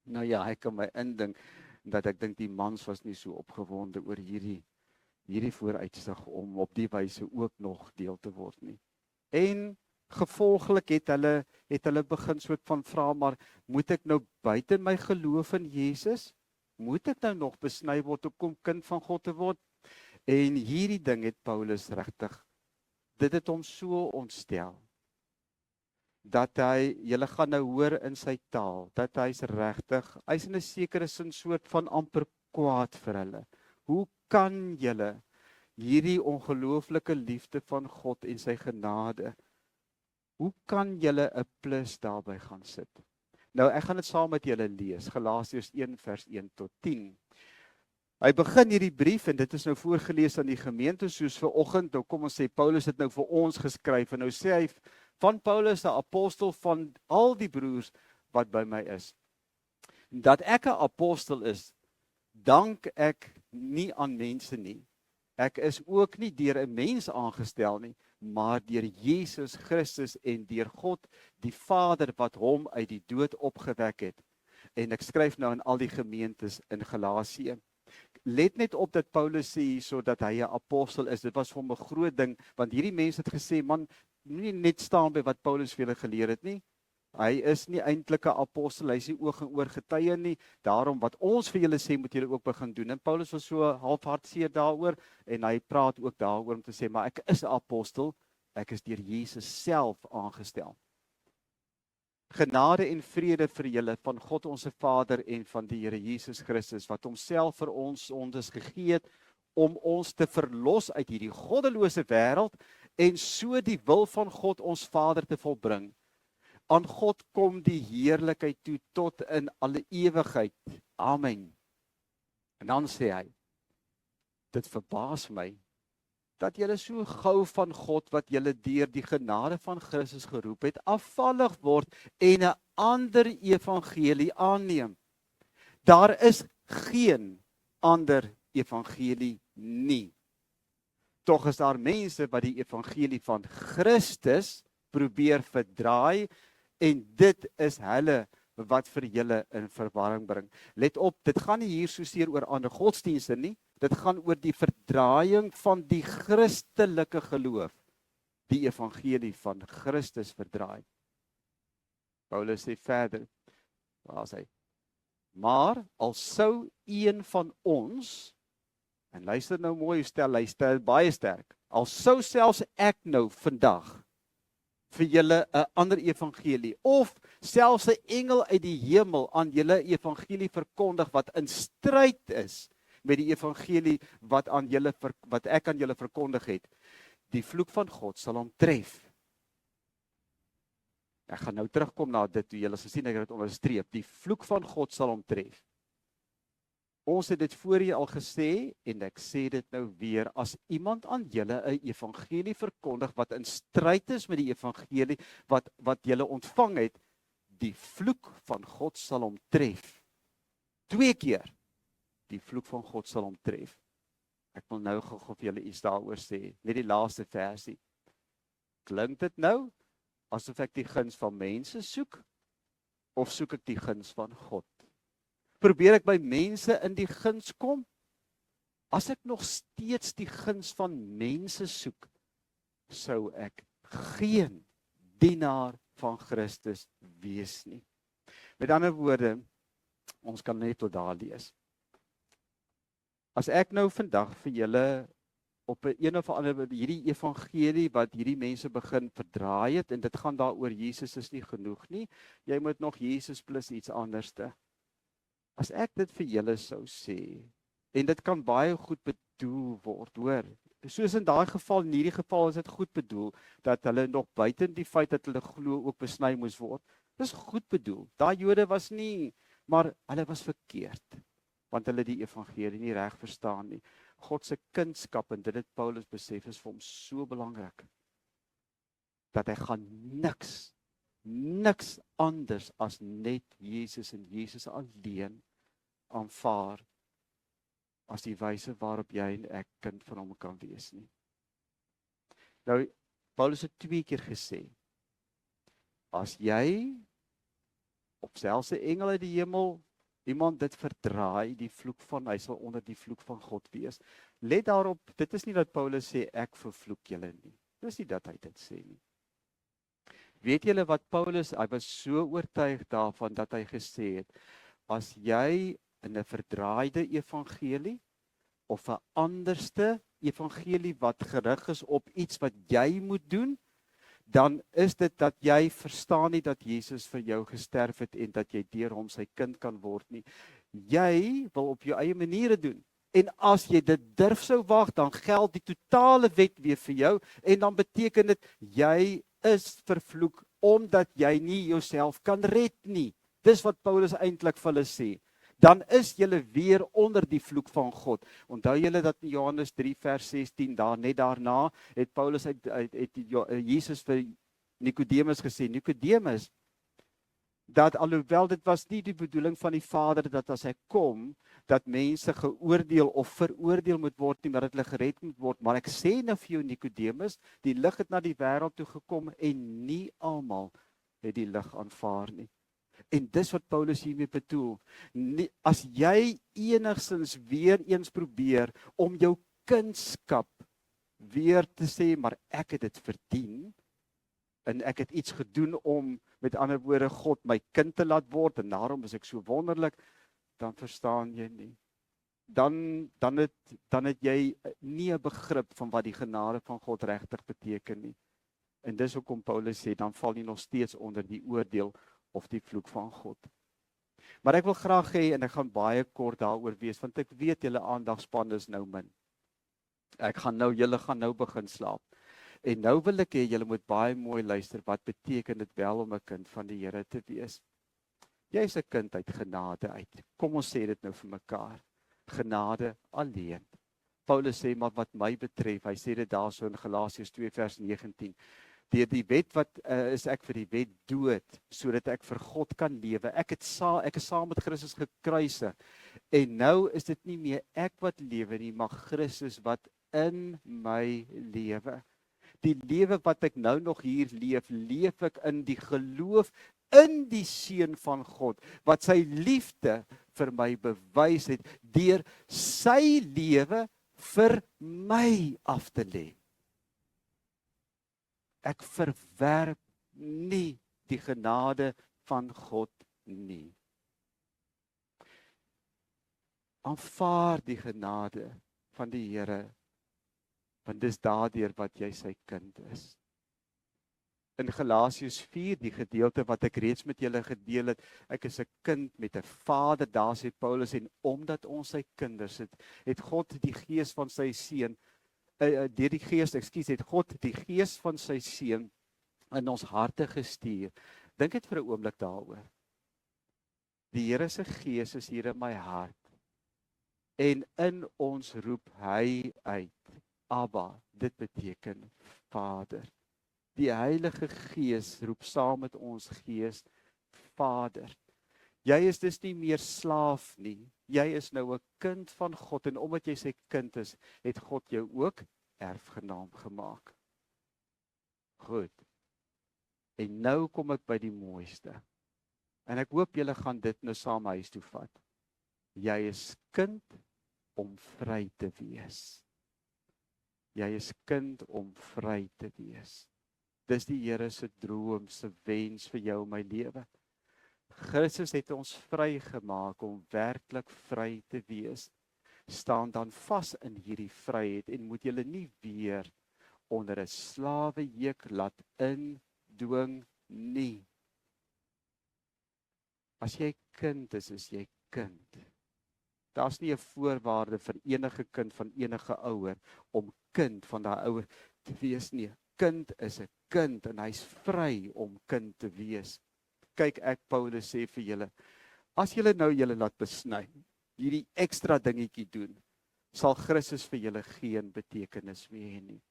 Nou ja, ek kan my indink dat ek dink die mans was nie so opgewonde oor hierdie vooruitsig om op die wyse ook nog deel te word nie. En gevolglik het hulle begin soort van vra, maar moet ek nou buite my geloof in Jesus, moet ek nou nog besny word om kind van God te word? En hierdie ding het Paulus regtig, dit het hom so ontstel, dat hy, julle gaan nou hoor in sy taal, dat hy's in 'n sekere sin soort van amper kwaad vir hulle. Hoe kan julle hierdie ongelooflike liefde van God en sy genade, hoe kan julle 'n plus daarby gaan sit? Nou, ek gaan dit saam met julle lees, Galasiërs 1 vers 1 tot 10. Hy begin hierdie brief, en dit is nou voorgelees aan die gemeente, soos vanoggend, nou kom ons sê, Paulus het nou vir ons geskryf, en nou sê hy, van Paulus, 'n apostel van al die broers wat by my is. Dat ek 'n apostel is, dank ek nie aan mense nie. Ek is ook nie deur 'n mens aangestel nie, maar deur Jesus Christus en deur God, die Vader wat hom uit die dood opgewek het. En ek skryf nou aan al die gemeentes in Galasië. let net op dat Paulus sê hierso dat hy 'n apostel is. Dit was vir hom 'n groot ding, want hierdie mense het gesê, man, moenie net staan by wat Paulus vir julle geleer het nie. Hy is nie eintlik 'n apostel, hy is nie oog en oor getuie nie. Daarom wat ons vir julle sê, moet julle ook begin doen. En Paulus was so halfhartseer daaroor en hy praat ook daaroor om te sê, maar ek is 'n apostel, ek is deur Jesus self aangestel. Genade en vrede vir julle van God ons Vader en van die Here Jesus Christus, wat homself vir ons sondes gegee het om ons te verlos uit hierdie goddelose wêreld en so die wil van God ons Vader te volbring. Aan God kom die heerlikheid toe tot in alle ewigheid. Amen. En dan sê hy, dit verbaas my, dat julle so gou van God wat julle deur die genade van Christus geroep het, afvallig word en 'n ander evangelie aanneem. Daar is geen ander evangelie nie. Tog is daar mense wat die evangelie van Christus probeer verdraai en dit is hulle wat vir julle in verwarring bring. Let op, dit gaan nie hier soseer oor ander godsdienste nie. Dit gaan oor die verdraaiing van die Christelike geloof. Die evangelie van Christus verdraai. Paulus sê verder, waar sê hy? Maar al sou een van ons, en luister nou mooi, hy stel baie sterk, al sou selfs ek nou vandag vir julle 'n ander evangelie, of selfs 'n engel uit die hemel aan julle evangelie verkondig wat in stryd is met die evangelie wat ek aan julle verkondig het, die vloek van God sal hom tref. Ek gaan nou terugkom na dit, toe julle gesien ek het dit onderstreep, die vloek van God sal hom tref. Ons het dit voorheen al gesê, en ek sê dit nou weer, as iemand aan julle 'n evangelie verkondig wat in stryd is met die evangelie wat julle ontvang het, die vloek van God sal hom tref. 2 keer. Die vloek van God sal hom tref. Ek wil nou gou vir julle iets daaroor sê, net die laaste versie. Klink dit nou asof ek die guns van mense soek, of soek ek die guns van God? Probeer ek by mense in die guns kom? As ek nog steeds die guns van mense soek, sou ek geen dienaar van Christus wees nie. Met ander woorde, ons kan net tot daar lees. As ek nou vandag vir julle op 'n of ander hierdie evangelie wat hierdie mense begin verdraai het, en dit gaan daaroor Jesus is nie genoeg nie, jy moet nog Jesus plus iets anderste. As ek dit vir julle sou sê, en dit kan baie goed bedoel word, hoor. Soos in daai geval, in hierdie geval is dit goed bedoel, dat hulle nog buiten die feit dat hulle glo ook besny moes word. Dis goed bedoel. Daai Jode was nie, maar hulle was verkeerd, want hulle die evangelie nie reg verstaan nie. God se kunskap, en dit het Paulus besef, is vir hom so belangrik, dat hy gaan niks anders as net Jesus en Jesus alleen aanvaar as die wyse waarop jy en ek kind van hom kan wees nie. Nou, Paulus het 2 keer gesê, as jy op selfs 'n engel uit die hemel iemand dit verdraai, die vloek van, hy sal onder die vloek van God wees. Let daarop, dit is nie dat Paulus sê, ek vervloek julle nie. Dit is nie dat hy dit sê nie. Weet julle wat Paulus, hy was so oortuig daarvan dat hy gesê het, as jy in 'n verdraaide evangelie, of 'n anderste evangelie wat gerig is op iets wat jy moet doen, dan is dit dat jy verstaan nie dat Jesus vir jou gesterf het en dat jy deur hom sy kind kan word nie. Jy wil op jou eie maniere doen. En as jy dit durf sou wag, dan geld die totale wet weer vir jou en dan beteken dit jy is vervloek omdat jy nie jouself kan red nie. Dis wat Paulus eintlik vir hulle sê. Dan is julle weer onder die vloek van God. Onthou julle dat in Johannes 3 vers 16, net daarna, het Paulus Jesus vir Nikodemus gesê, Nikodemus, dat alhoewel dit was nie die bedoeling van die Vader, dat as hy kom, dat mense geoordeel of veroordeel moet word nie, maar dat hulle gered moet word. Maar ek sê nou vir jou Nikodemus, die lig het na die wêreld toe gekom en nie almal het die lig aanvaar nie. En dis wat Paulus hiermee bedoel. As jy enigstens weer eens probeer om jou kindskap weer te sê, maar ek het dit verdien, en ek het iets gedoen om, met ander woorde, God my kind te laat word, en daarom is ek so wonderlik, dan verstaan jy nie. Dan het jy nie 'n begrip van wat die genade van God regtig beteken nie. En dis hoekom Paulus sê, dan val jy nog steeds onder die oordeel of die vloek van God. Maar ek wil graag hê, en ek gaan baie kort daaroor wees, want ek weet julle aandagspan is nou min. Julle gaan nou begin slaap. En nou wil ek hê, julle moet baie mooi luister, wat beteken dit wel om 'n kind van die Here te wees? Jy is 'n kind uit genade uit. Kom ons sê dit nou vir mekaar. Genade alleen. Paulus sê, maar wat my betref, hy sê dit daarso in Galasiërs 2 vers 19. Deur die wet is ek vir die wet dood, sodat ek vir God kan lewe. Ek is saam met Christus gekruisig. En nou is dit nie meer ek wat lewe nie, maar Christus wat in my lewe. Die lewe wat ek nou nog hier leef ek in die geloof in die Seun van God, wat sy liefde vir my bewys het, deur sy lewe vir my af te lê. Ek verwerp nie die genade van God nie. Aanvaar die genade van die Here, want dis daardeur wat jy sy kind is. In Galasiërs 4, die gedeelte wat ek reeds met julle gedeel het, ek is 'n kind met 'n Vader, daar sê Paulus, en omdat ons sy kinders het God die gees van sy seun, het God die gees van sy seun in ons harte gestuur. Dink dit vir 'n oomblik daaroor. Die Here se gees is hier in my hart, en in ons roep hy uit, Abba, dit beteken Vader. Die Heilige Gees roep saam met ons gees, Vader. Jy is dus nie meer slaaf nie. Jy is nou 'n kind van God, en omdat jy sy kind is, het God jou ook erfgenaam gemaak. Goed. En nou kom ek by die mooiste. En ek hoop julle gaan dit nou saam huis toe vat. Jy is kind om vry te wees. Jy is kind om vry te wees. Dis die Here se droom, se wens vir jou en my lewe. Christus het ons vrygemaak om werklik vry te wees. Staan dan vas in hierdie vryheid en moet julle nie weer onder 'n slawejuk laat indwing nie. As jy kind is jy kind. Daar's nie 'n voorwaarde vir enige kind van enige ouer om kind van daai ouer te wees nie. Kind is 'n kind en hy's vry om kind te wees. Kyk, ek Paulus sê vir julle, as julle nou julle laat besny, hierdie ekstra dingetjie doen, sal Christus vir julle geen betekenis meer hê nie.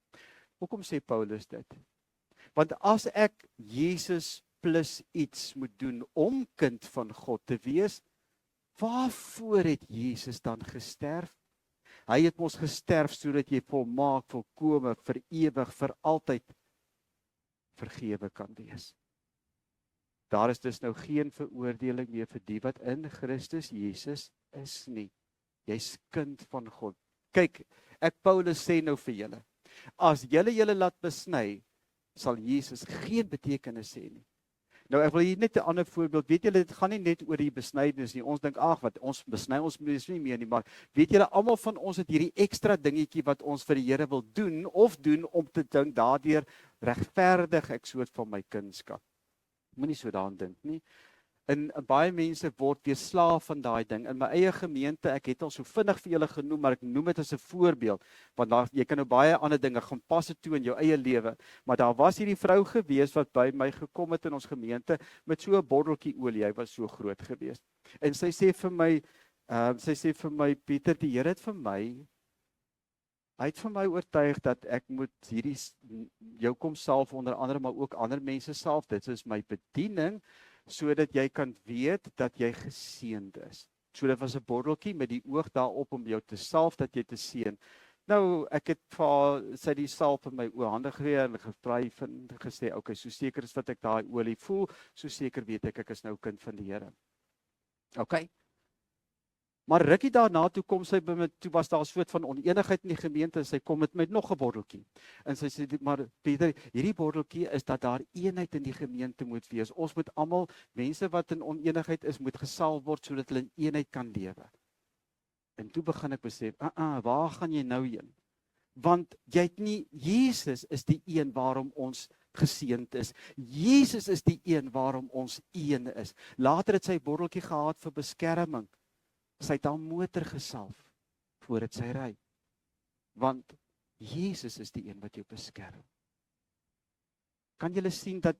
Hoekom sê Paulus dit? Want as ek Jesus plus iets moet doen om kind van God te wees, waarvoor het Jesus dan gesterf? Hy het mos gesterf sodat jy volmaak, volkome, vir ewig, vir altyd vergewe kan wees. Daar is dus nou geen veroordeling meer vir die wat in Christus Jesus is nie. Jy's kind van God. Kyk, ek Paulus sê nou vir julle, as julle laat besny, sal Jesus geen betekenis hê nie. Nou ek wil hier net 'n ander voorbeeld. Weet julle, dit gaan nie net oor die besnydenis nie. Ons dink, ag, wat ons besny ons nie meer nie, maar weet julle, almal van ons het hierdie ekstra dingetjie wat ons vir die Here wil doen om te dink daardeur regverdig ek soort van my kindskap. Moenie so daaraan dink nie. En baie mense word weer slaaf van daai ding. In my eie gemeente, ek het al so vinnig vir julle genoem, maar ek noem dit as 'n voorbeeld, want jy kan nou baie ander dinge gaan pas dit toe in jou eie lewe. Maar daar was hierdie vrou gewees wat by my gekom het in ons gemeente met so 'n botteltjie olie, hy was so groot gewees. En sy sê vir my, Pieter, die Here het vir my oortuig dat ek moet jou kom salf, onder andere, maar ook ander mense salf. Dit is my bediening, sodat jy kan weet dat jy geseënd is. So dit was 'n botteltjie met die oog daarop om jou te salf dat jy te seën. Nou, ek het vir haar, sy die salf in my hande gegee en gevryf en gesê, okay, so seker is wat ek daai olie voel, so seker weet ek is nou kind van die Here. Okay. Maar rukkie daarna toe kom sy by my, toe was daar 'n soort van onenigheid in die gemeente en sy kom met nog 'n botteltjie. En sy sê, maar Pieter, hierdie botteltjie is dat daar eenheid in die gemeente moet wees. Ons moet almal, mense wat in onenigheid is, moet gesalf word sodat hulle in eenheid kan lewe. En toe begin ek besef, waar gaan jy nou heen? Want jy het nie, Jesus is die een waarom ons geseënd is. Jesus is die een waarom ons een is. Later het sy botteltjie gehad vir beskerming. Sy het haar motor gesalf voordat sy ry. Want Jesus is die een wat jou beskerm. Kan julle sien dat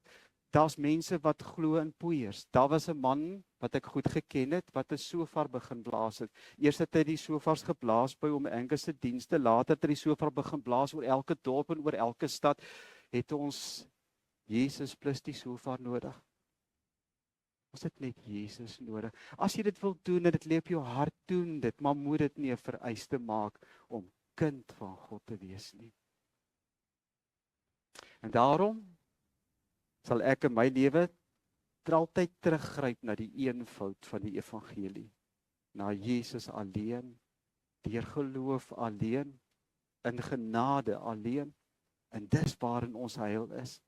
daar's mense wat glo in poeiers? Daar was 'n man wat ek goed geken het, wat 'n shofar begin blaas het. Eers het hy die shofars geblaas by Oom Angus se dienste, later het hy die shofar begin blaas oor elke dorp en oor elke stad. Het ons Jesus plus die shofar nodig? Ons het net Jesus nodig. As jy dit wil doen en dit lê op jou hart, doen dit, maar moet dit nie 'n vereiste maak om kind van God te wees nie. En daarom sal ek in my lewe altyd teruggryp na die eenvoud van die evangelie. Na Jesus alleen, deur geloof alleen, in genade alleen, en dis waarin ons heil is.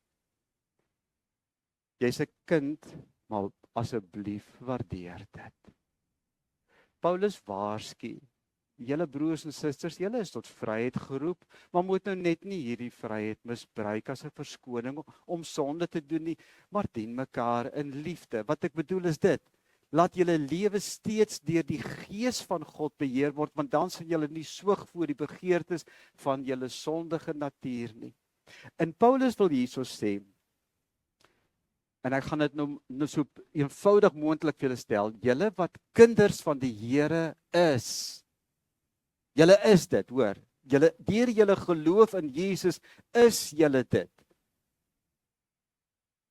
Jy's 'n kind, maar asseblief waardeer dit. Paulus waarsku, julle broers en susters, julle is tot vryheid geroep, maar moet nou net nie hierdie vryheid misbruik as 'n verskoning om sonde te doen nie, maar dien mekaar in liefde. Wat ek bedoel is dit, laat julle lewe steeds deur die Gees van God beheer word, want dan sal julle nie soeg voor die begeertes van julle sondige natuur nie. En Paulus wil hierso sê, en ek gaan dit nou so eenvoudig moontlik vir julle stel, julle wat kinders van die Here is, julle is dit, hoor. Julle, deur julle geloof in Jesus is julle dit.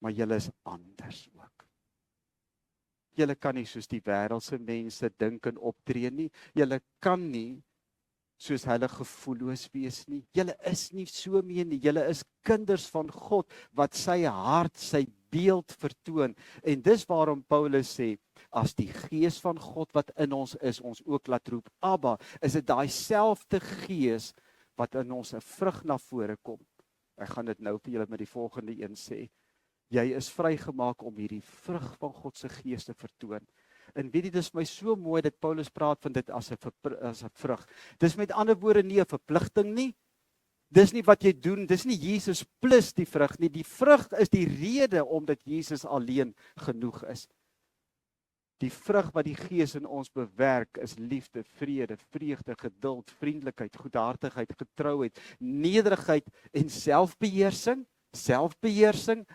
Maar julle is anders ook. Julle kan nie soos die wêreldse mense dink en optree nie. Julle kan nie soos hulle gevoelloos wees nie. Julle is nie so mee nie. Julle is kinders van God wat sy hart, sy beeld vertoon. En dis waarom Paulus sê, as die Gees van God wat in ons is, ons ook laat roep, Abba, is dit daai selfde Gees wat in ons 'n vrug na vore kom. Ek gaan dit nou vir julle met die volgende een sê. Jy is vrygemaak om hierdie vrug van God se Gees te vertoon. En weet jy, dis vir my so mooi dat Paulus praat van dit as 'n vrug. Dis met ander woorde nie 'n verpligting nie. Dis nie wat jy doen, dis nie Jesus plus die vrug nie. Die vrug is die rede omdat Jesus alleen genoeg is. Die vrug wat die Gees in ons bewerk is liefde, vrede, vreugde, geduld, vriendelikheid, goedhartigheid, getrouheid, nederigheid en selfbeheersing. Selfbeheersing.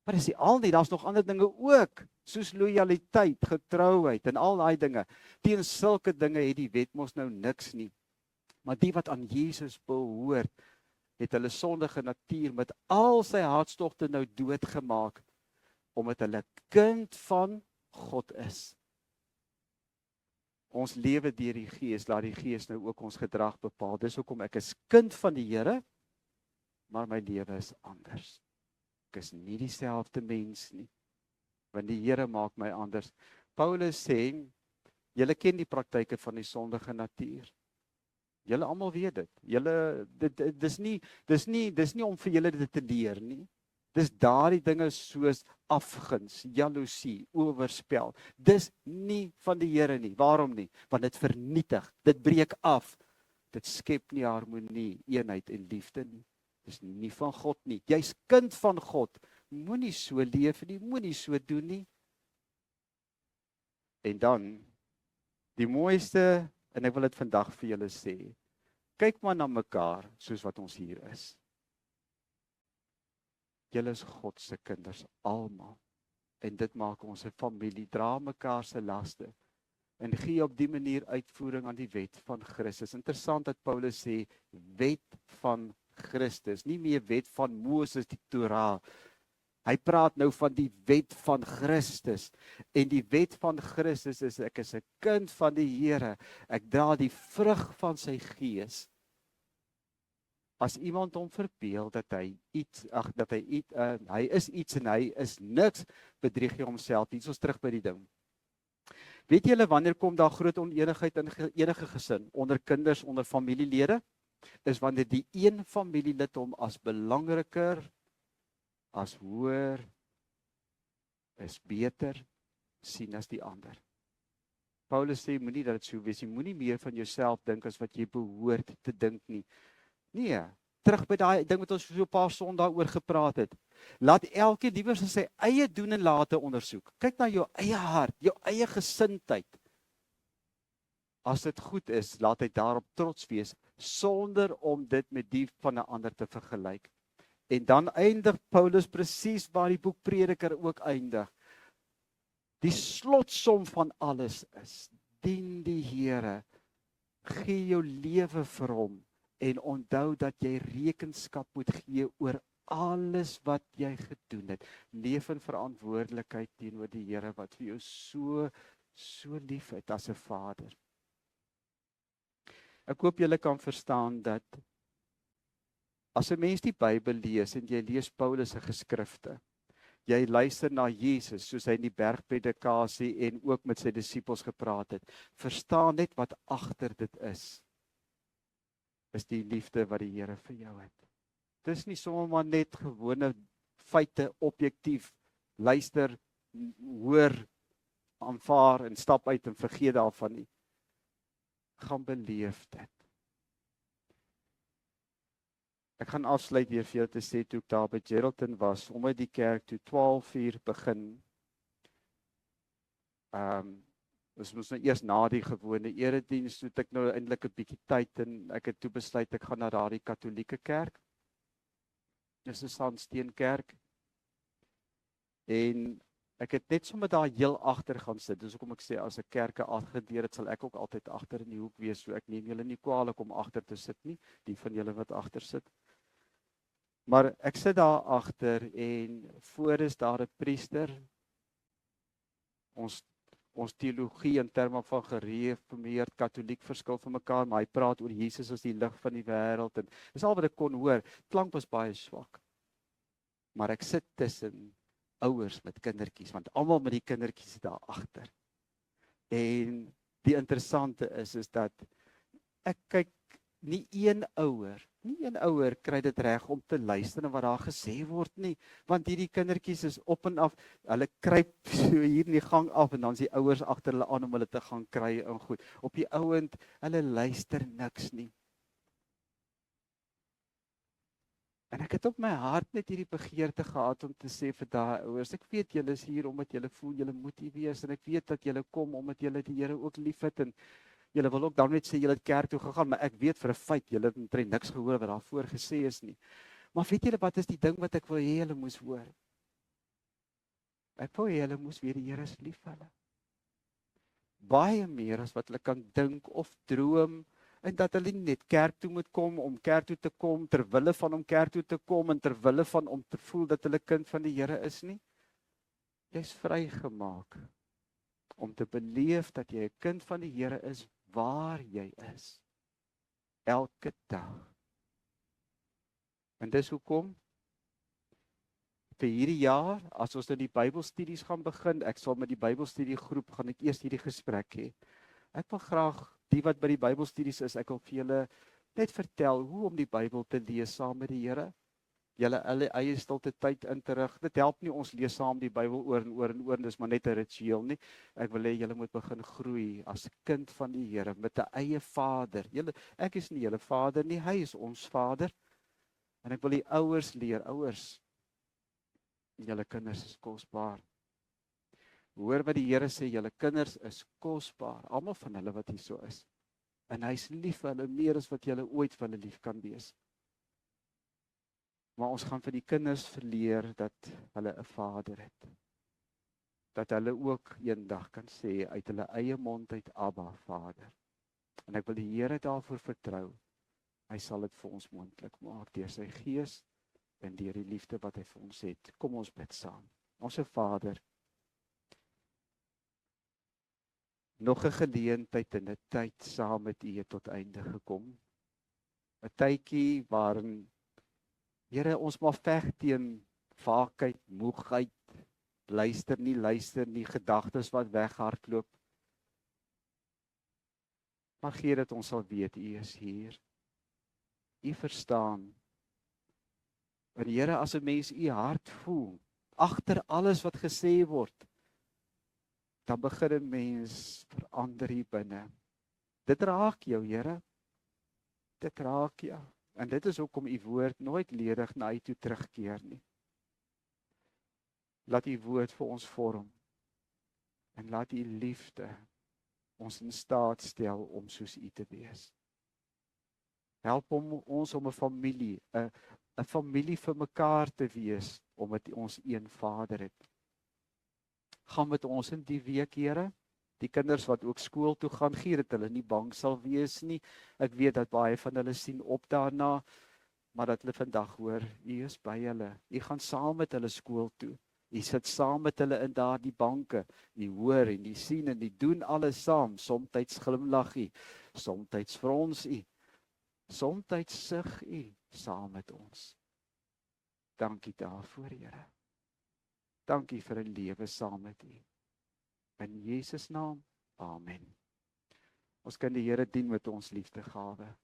Maar dis nie al nie, daar's nog ander dinge ook, soos lojaliteit, getrouheid en al daai dinge. Teen sulke dinge het die wet mos nou niks nie. Maar die wat aan Jesus behoort, het hulle sondige natuur met al sy hartstogte nou doodgemaak, omdat hulle kind van God is. Ons lewe deur die Gees, laat die Gees nou ook ons gedrag bepaal. Dis hoekom ek is kind van die Here, maar my lewe is anders. Ek is nie dieselfde mens nie, want die Here maak my anders. Paulus sê, julle ken die praktyke van die sondige natuur. Julle almal weet dit. Julle dis nie om vir julle dit te leer nie. Dis daardie dinge soos afguns, jaloesie, oorspel. Dis nie van die Here nie. Waarom nie? Want dit vernietig, dit breek af. Dit skep nie harmonie, eenheid en liefde nie. Dis nie van God nie. Jy's kind van God. Moenie so leef nie, moenie so doen nie. En dan die mooiste, en ek wil dit vandag vir julle sê, kyk maar na mekaar soos wat ons hier is. Julle is God se kinders, almal. En dit maak ons 'n familie, dra mekaar se laste. En gee op die manier uitvoering aan die wet van Christus. Interessant dat Paulus sê, wet van Christus, nie meer wet van Moses, die Torah. Hy praat nou van die wet van Christus. En die wet van Christus is, ek is 'n kind van die Here. Ek dra die vrug van sy Gees. As iemand hom verbeel dat hy is iets en hy is niks, bedrieg hy homself. Hier is ons terug by die ding. Weet julle wanneer kom daar groot onenigheid in enige gesin, onder kinders, onder familielede? Is wanneer die een familielid hom as belangriker, as hoër, is beter sien as die ander. Paulus sê, moenie dat dit so wees, jy moenie meer van jouself dink as wat jy behoort te dink nie. Nee, terug by daai ding wat ons so 'n paar sondae oor gepraat het. Laat elkeen liewer sy eie doen en late ondersoek. Kyk na jou eie hart, jou eie gesindheid. As dit goed is, laat hy daarop trots wees, sonder om dit met die van 'n ander te vergelyk. En dan eindig Paulus presies waar die boek Prediker ook eindig. Die slotsom van alles is, dien die Here, gee jou lewe vir hom, en onthou dat jy rekenskap moet gee oor alles wat jy gedoen het. Leef in verantwoordelikheid teenoor die Here wat vir jou so lief het as 'n Vader. Ek hoop julle kan verstaan dat as 'n mens die Bybel lees en jy lees Paulus se geskrifte, jy luister na Jesus soos hy in die bergpredikasie en ook met sy disippels gepraat het, verstaan net wat agter dit is die liefde wat die Here vir jou het. Dis nie sommer maar net gewone feite objektief luister, hoor, aanvaar en stap uit en vergeet daarvan nie. Gaan beleef dit. Ek gaan afsluit weer vir julle te sê toe ek daar by Geraldton was, omdat die kerk toe 12:00 begin. Ons moes nou eers na die gewone erediens, toe het ek nou eintlik 'n bietjie tyd en ek het toe besluit ek gaan na daardie Katolieke kerk. Dis 'n Sandsteenkerk. En ek het net sommer daar heel agter gaan sit. Dis hoekom ek sê as 'n kerke afgedeer het, sal ek ook altyd agter in die hoek wees. So ek neem julle nie kwaadlik om agter te sit nie, die van julle wat agter sit. Maar ek sit daar agter en voor is daar 'n priester. Ons teologie in terme van gereformeerd katoliek verskil van mekaar, maar hy praat oor Jesus as die lig van die wêreld en dis al wat ek kon hoor. Klank was baie swak. Maar ek sit tussen ouers met kindertjies, want almal met die kindertjies daar agter. En die interessante is dat ek kyk nie een ouer kry dit reg om te luister na wat daar gesê word nie, want hierdie kindertjies is op en af, hulle kruip so hier in die gang af en dan is die ouers agter hulle aan om hulle te gaan kry en goed. Op die ouend, hulle luister niks nie. En ek het op my hart net hierdie begeerte gehad om te sê vir daai ouers, ek weet julle is hier omdat julle voel julle moet hier wees en ek weet dat julle kom omdat julle die Here ook liefhet en julle wil ook dan net sê julle het kerk toe gegaan, maar ek weet vir 'n feit julle het omtrent niks gehoor wat daarvoor gesê is nie. Maar weet julle wat is die ding wat ek wil hê julle moes hoor? Ek wil hê julle moes weet die Here is lief vir hulle. Baie meer as wat hulle kan dink of droom. En dat hulle nie net kerk toe moet kom om kerk toe te kom, terwille van om kerk toe te kom en terwille van om te voel dat hulle kind van die Here is nie. Jy's vrygemaak om te beleef dat jy 'n kind van die Here is waar jy is. Elke dag. En dis hoekom vir hierdie jaar, as ons nou die Bybelstudies gaan begin, ek sal met die Bybelstudiegroep gaan ek eers hierdie gesprek hê. Ek wil graag die wat by die Bybelstudies is, ek wil vir julle net vertel hoe om die Bybel te lees saam met die Here. Julle eie stilte tyd in te rig. Dit help nie ons lees saam die Bybel oor en oor en oor, dis maar net 'n ritueel nie. Ek wil hê julle moet begin groei as kind van die Here met 'n eie Vader. Ek is nie julle Vader nie, hy is ons Vader. En ek wil die ouers leer, julle kinders is kosbaar. Hoor wat die Here sê, julle kinders is kosbaar, almal van hulle wat hier so is. En hy's lief vir hulle meer as wat julle ooit vir hulle lief kan wees. Maar ons gaan vir die kinders verleer dat hulle 'n Vader het. Dat hulle ook eendag kan sê uit hulle eie mond uit Abba, Vader. En ek wil die Here daarvoor vertrou. Hy sal dit vir ons moontlik maak deur sy Gees en deur die liefde wat hy vir ons het. Kom ons bid saam. Onse Vader, nog 'n geleentheid en 'n tyd saam met U tot einde gekom. 'n tydjie waarin Here ons maar veg teen vaakheid, moegheid, luister nie, gedagtes wat weghardloop. Maar gee dat ons sal weet, U is hier. U verstaan. En Here, as 'n mens U hart voel, agter alles wat gesê word, dan begin 'n mens verander hier binne. Dit raak jou, Here. Dit raak jou. En dit is hoekom U woord nooit ledig na U toe terugkeer nie. Laat U woord vir ons vorm. En laat U liefde ons in staat stel om soos U te wees. Help ons om 'n familie, 'n familie vir mekaar te wees, omdat ons een Vader het. Gaan met ons in die week, Here. Die kinders wat ook skool toe gaan, gee dat hulle nie bang sal wees nie. Ek weet dat baie van hulle sien op daarna, maar dat hulle vandag hoor, U is by hulle. U gaan saam met hulle skool toe. U sit saam met hulle in daardie banke. U hoor en U sien en U doen alles saam. Somtyds glimlag U, somtyds frons U, somtyds sug U saam met ons. Dankie daarvoor, Here. Dankie vir 'n lewe saam met U. In Jesus naam, amen. Ons kan die Here dien met ons liefdegawe.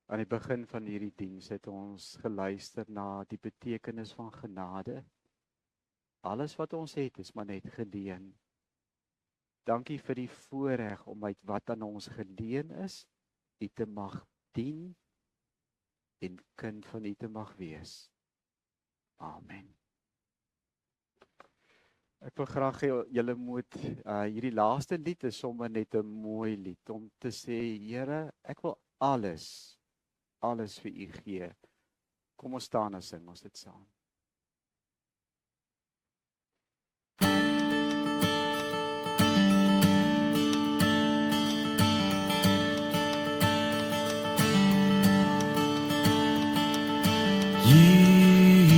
Aan die begin van hierdie diens het ons geluister na die betekenis van genade. Alles wat ons het is maar net geleen. Dankie vir die voorreg om uit wat aan ons geleen is, U te mag dien en kind van U te mag wees. Amen. Ek wil graag hê julle moet hierdie laaste lied is sommer net 'n mooi lied om te sê, Here, ek wil alles vir U gee. Kom ons staan en sing ons dit saam.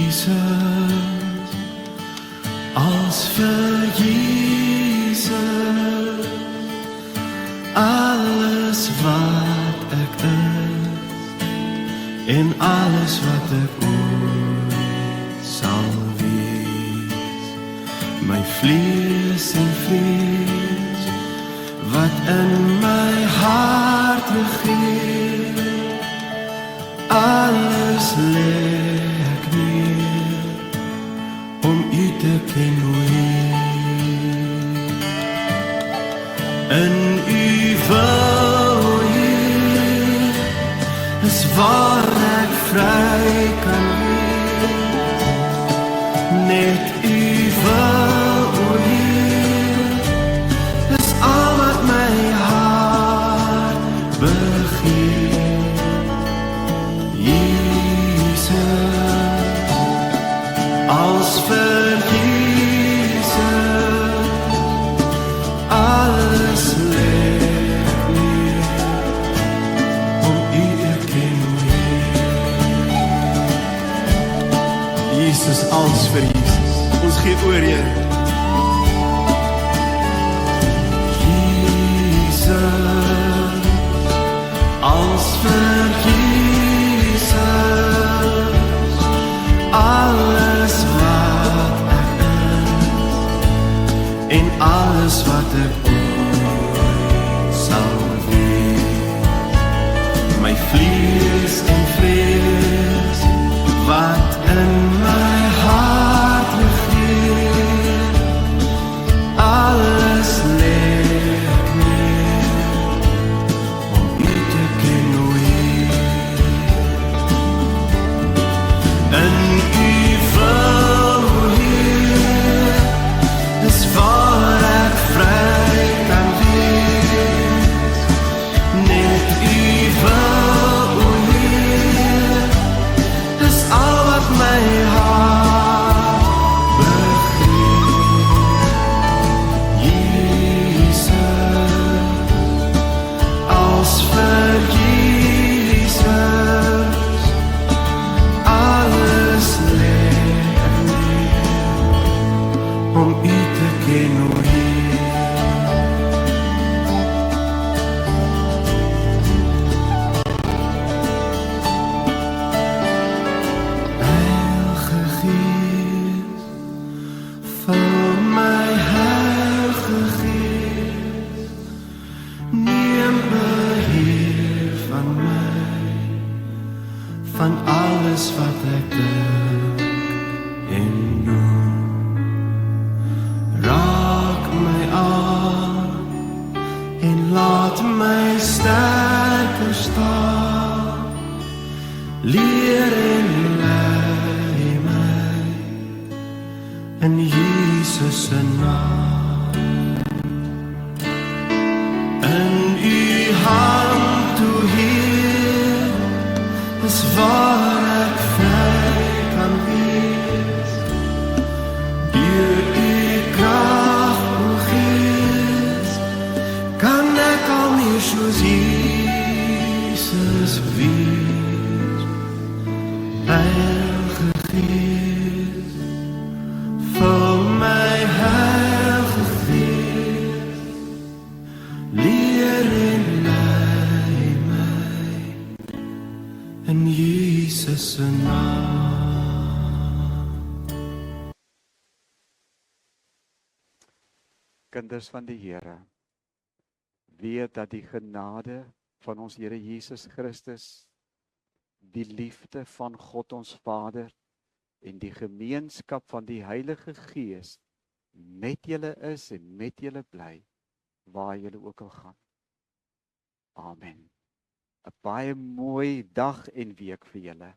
Jesus, als vir Jesus, alles wat ek is, en alles wat ek ooit sal wees, my vlees en vlees, wat in my hart begeer, alles lê ek neer, om U te ken, o Heer. In U wil, Heer, is waar ek vry kan wees. Net U wil, o Heer, is al wat my hart begeer. Jesus, als vir Jesus, alles lê neer, om U te ken, o Heer. Jesus, als vir Jesus, ons gee oor, Heer. Jesus, als vir Jesus alles wat ek is en alles wat ek ooit sal wees. My vlees en vrees wat in my hart regeer, alles leer meer om U te ken, o Heer. In U wil, o Heer, is waar ek vry kan wees. Net U wil, o Heer, is al wat my hart begeer. Jesus, als vir Jesus alles leer meer om U te ken, o Heer. Heilige Gees, vul my, Heilige Gees, neem beheer van my, van alles wat ek dink en doen. Raak my aan en laat my sterker staan. Leer en lei my in Jesus se naam. In U hand, o Heer, is waar ek vry kan wees. Deur U krag, o Gees, kan ek al meer soos Jesus wees. Heilige Gees, vul my, Heilige Gees, leer en lei my in Jesus se naam. Kinders van die Here, weet dat die genade van ons Here Jesus Christus, die liefde van God ons Vader en die gemeenskap van die Heilige Gees met julle is en met julle bly, waar julle ook al gaan. Amen. 'n Baie mooi dag en week vir julle.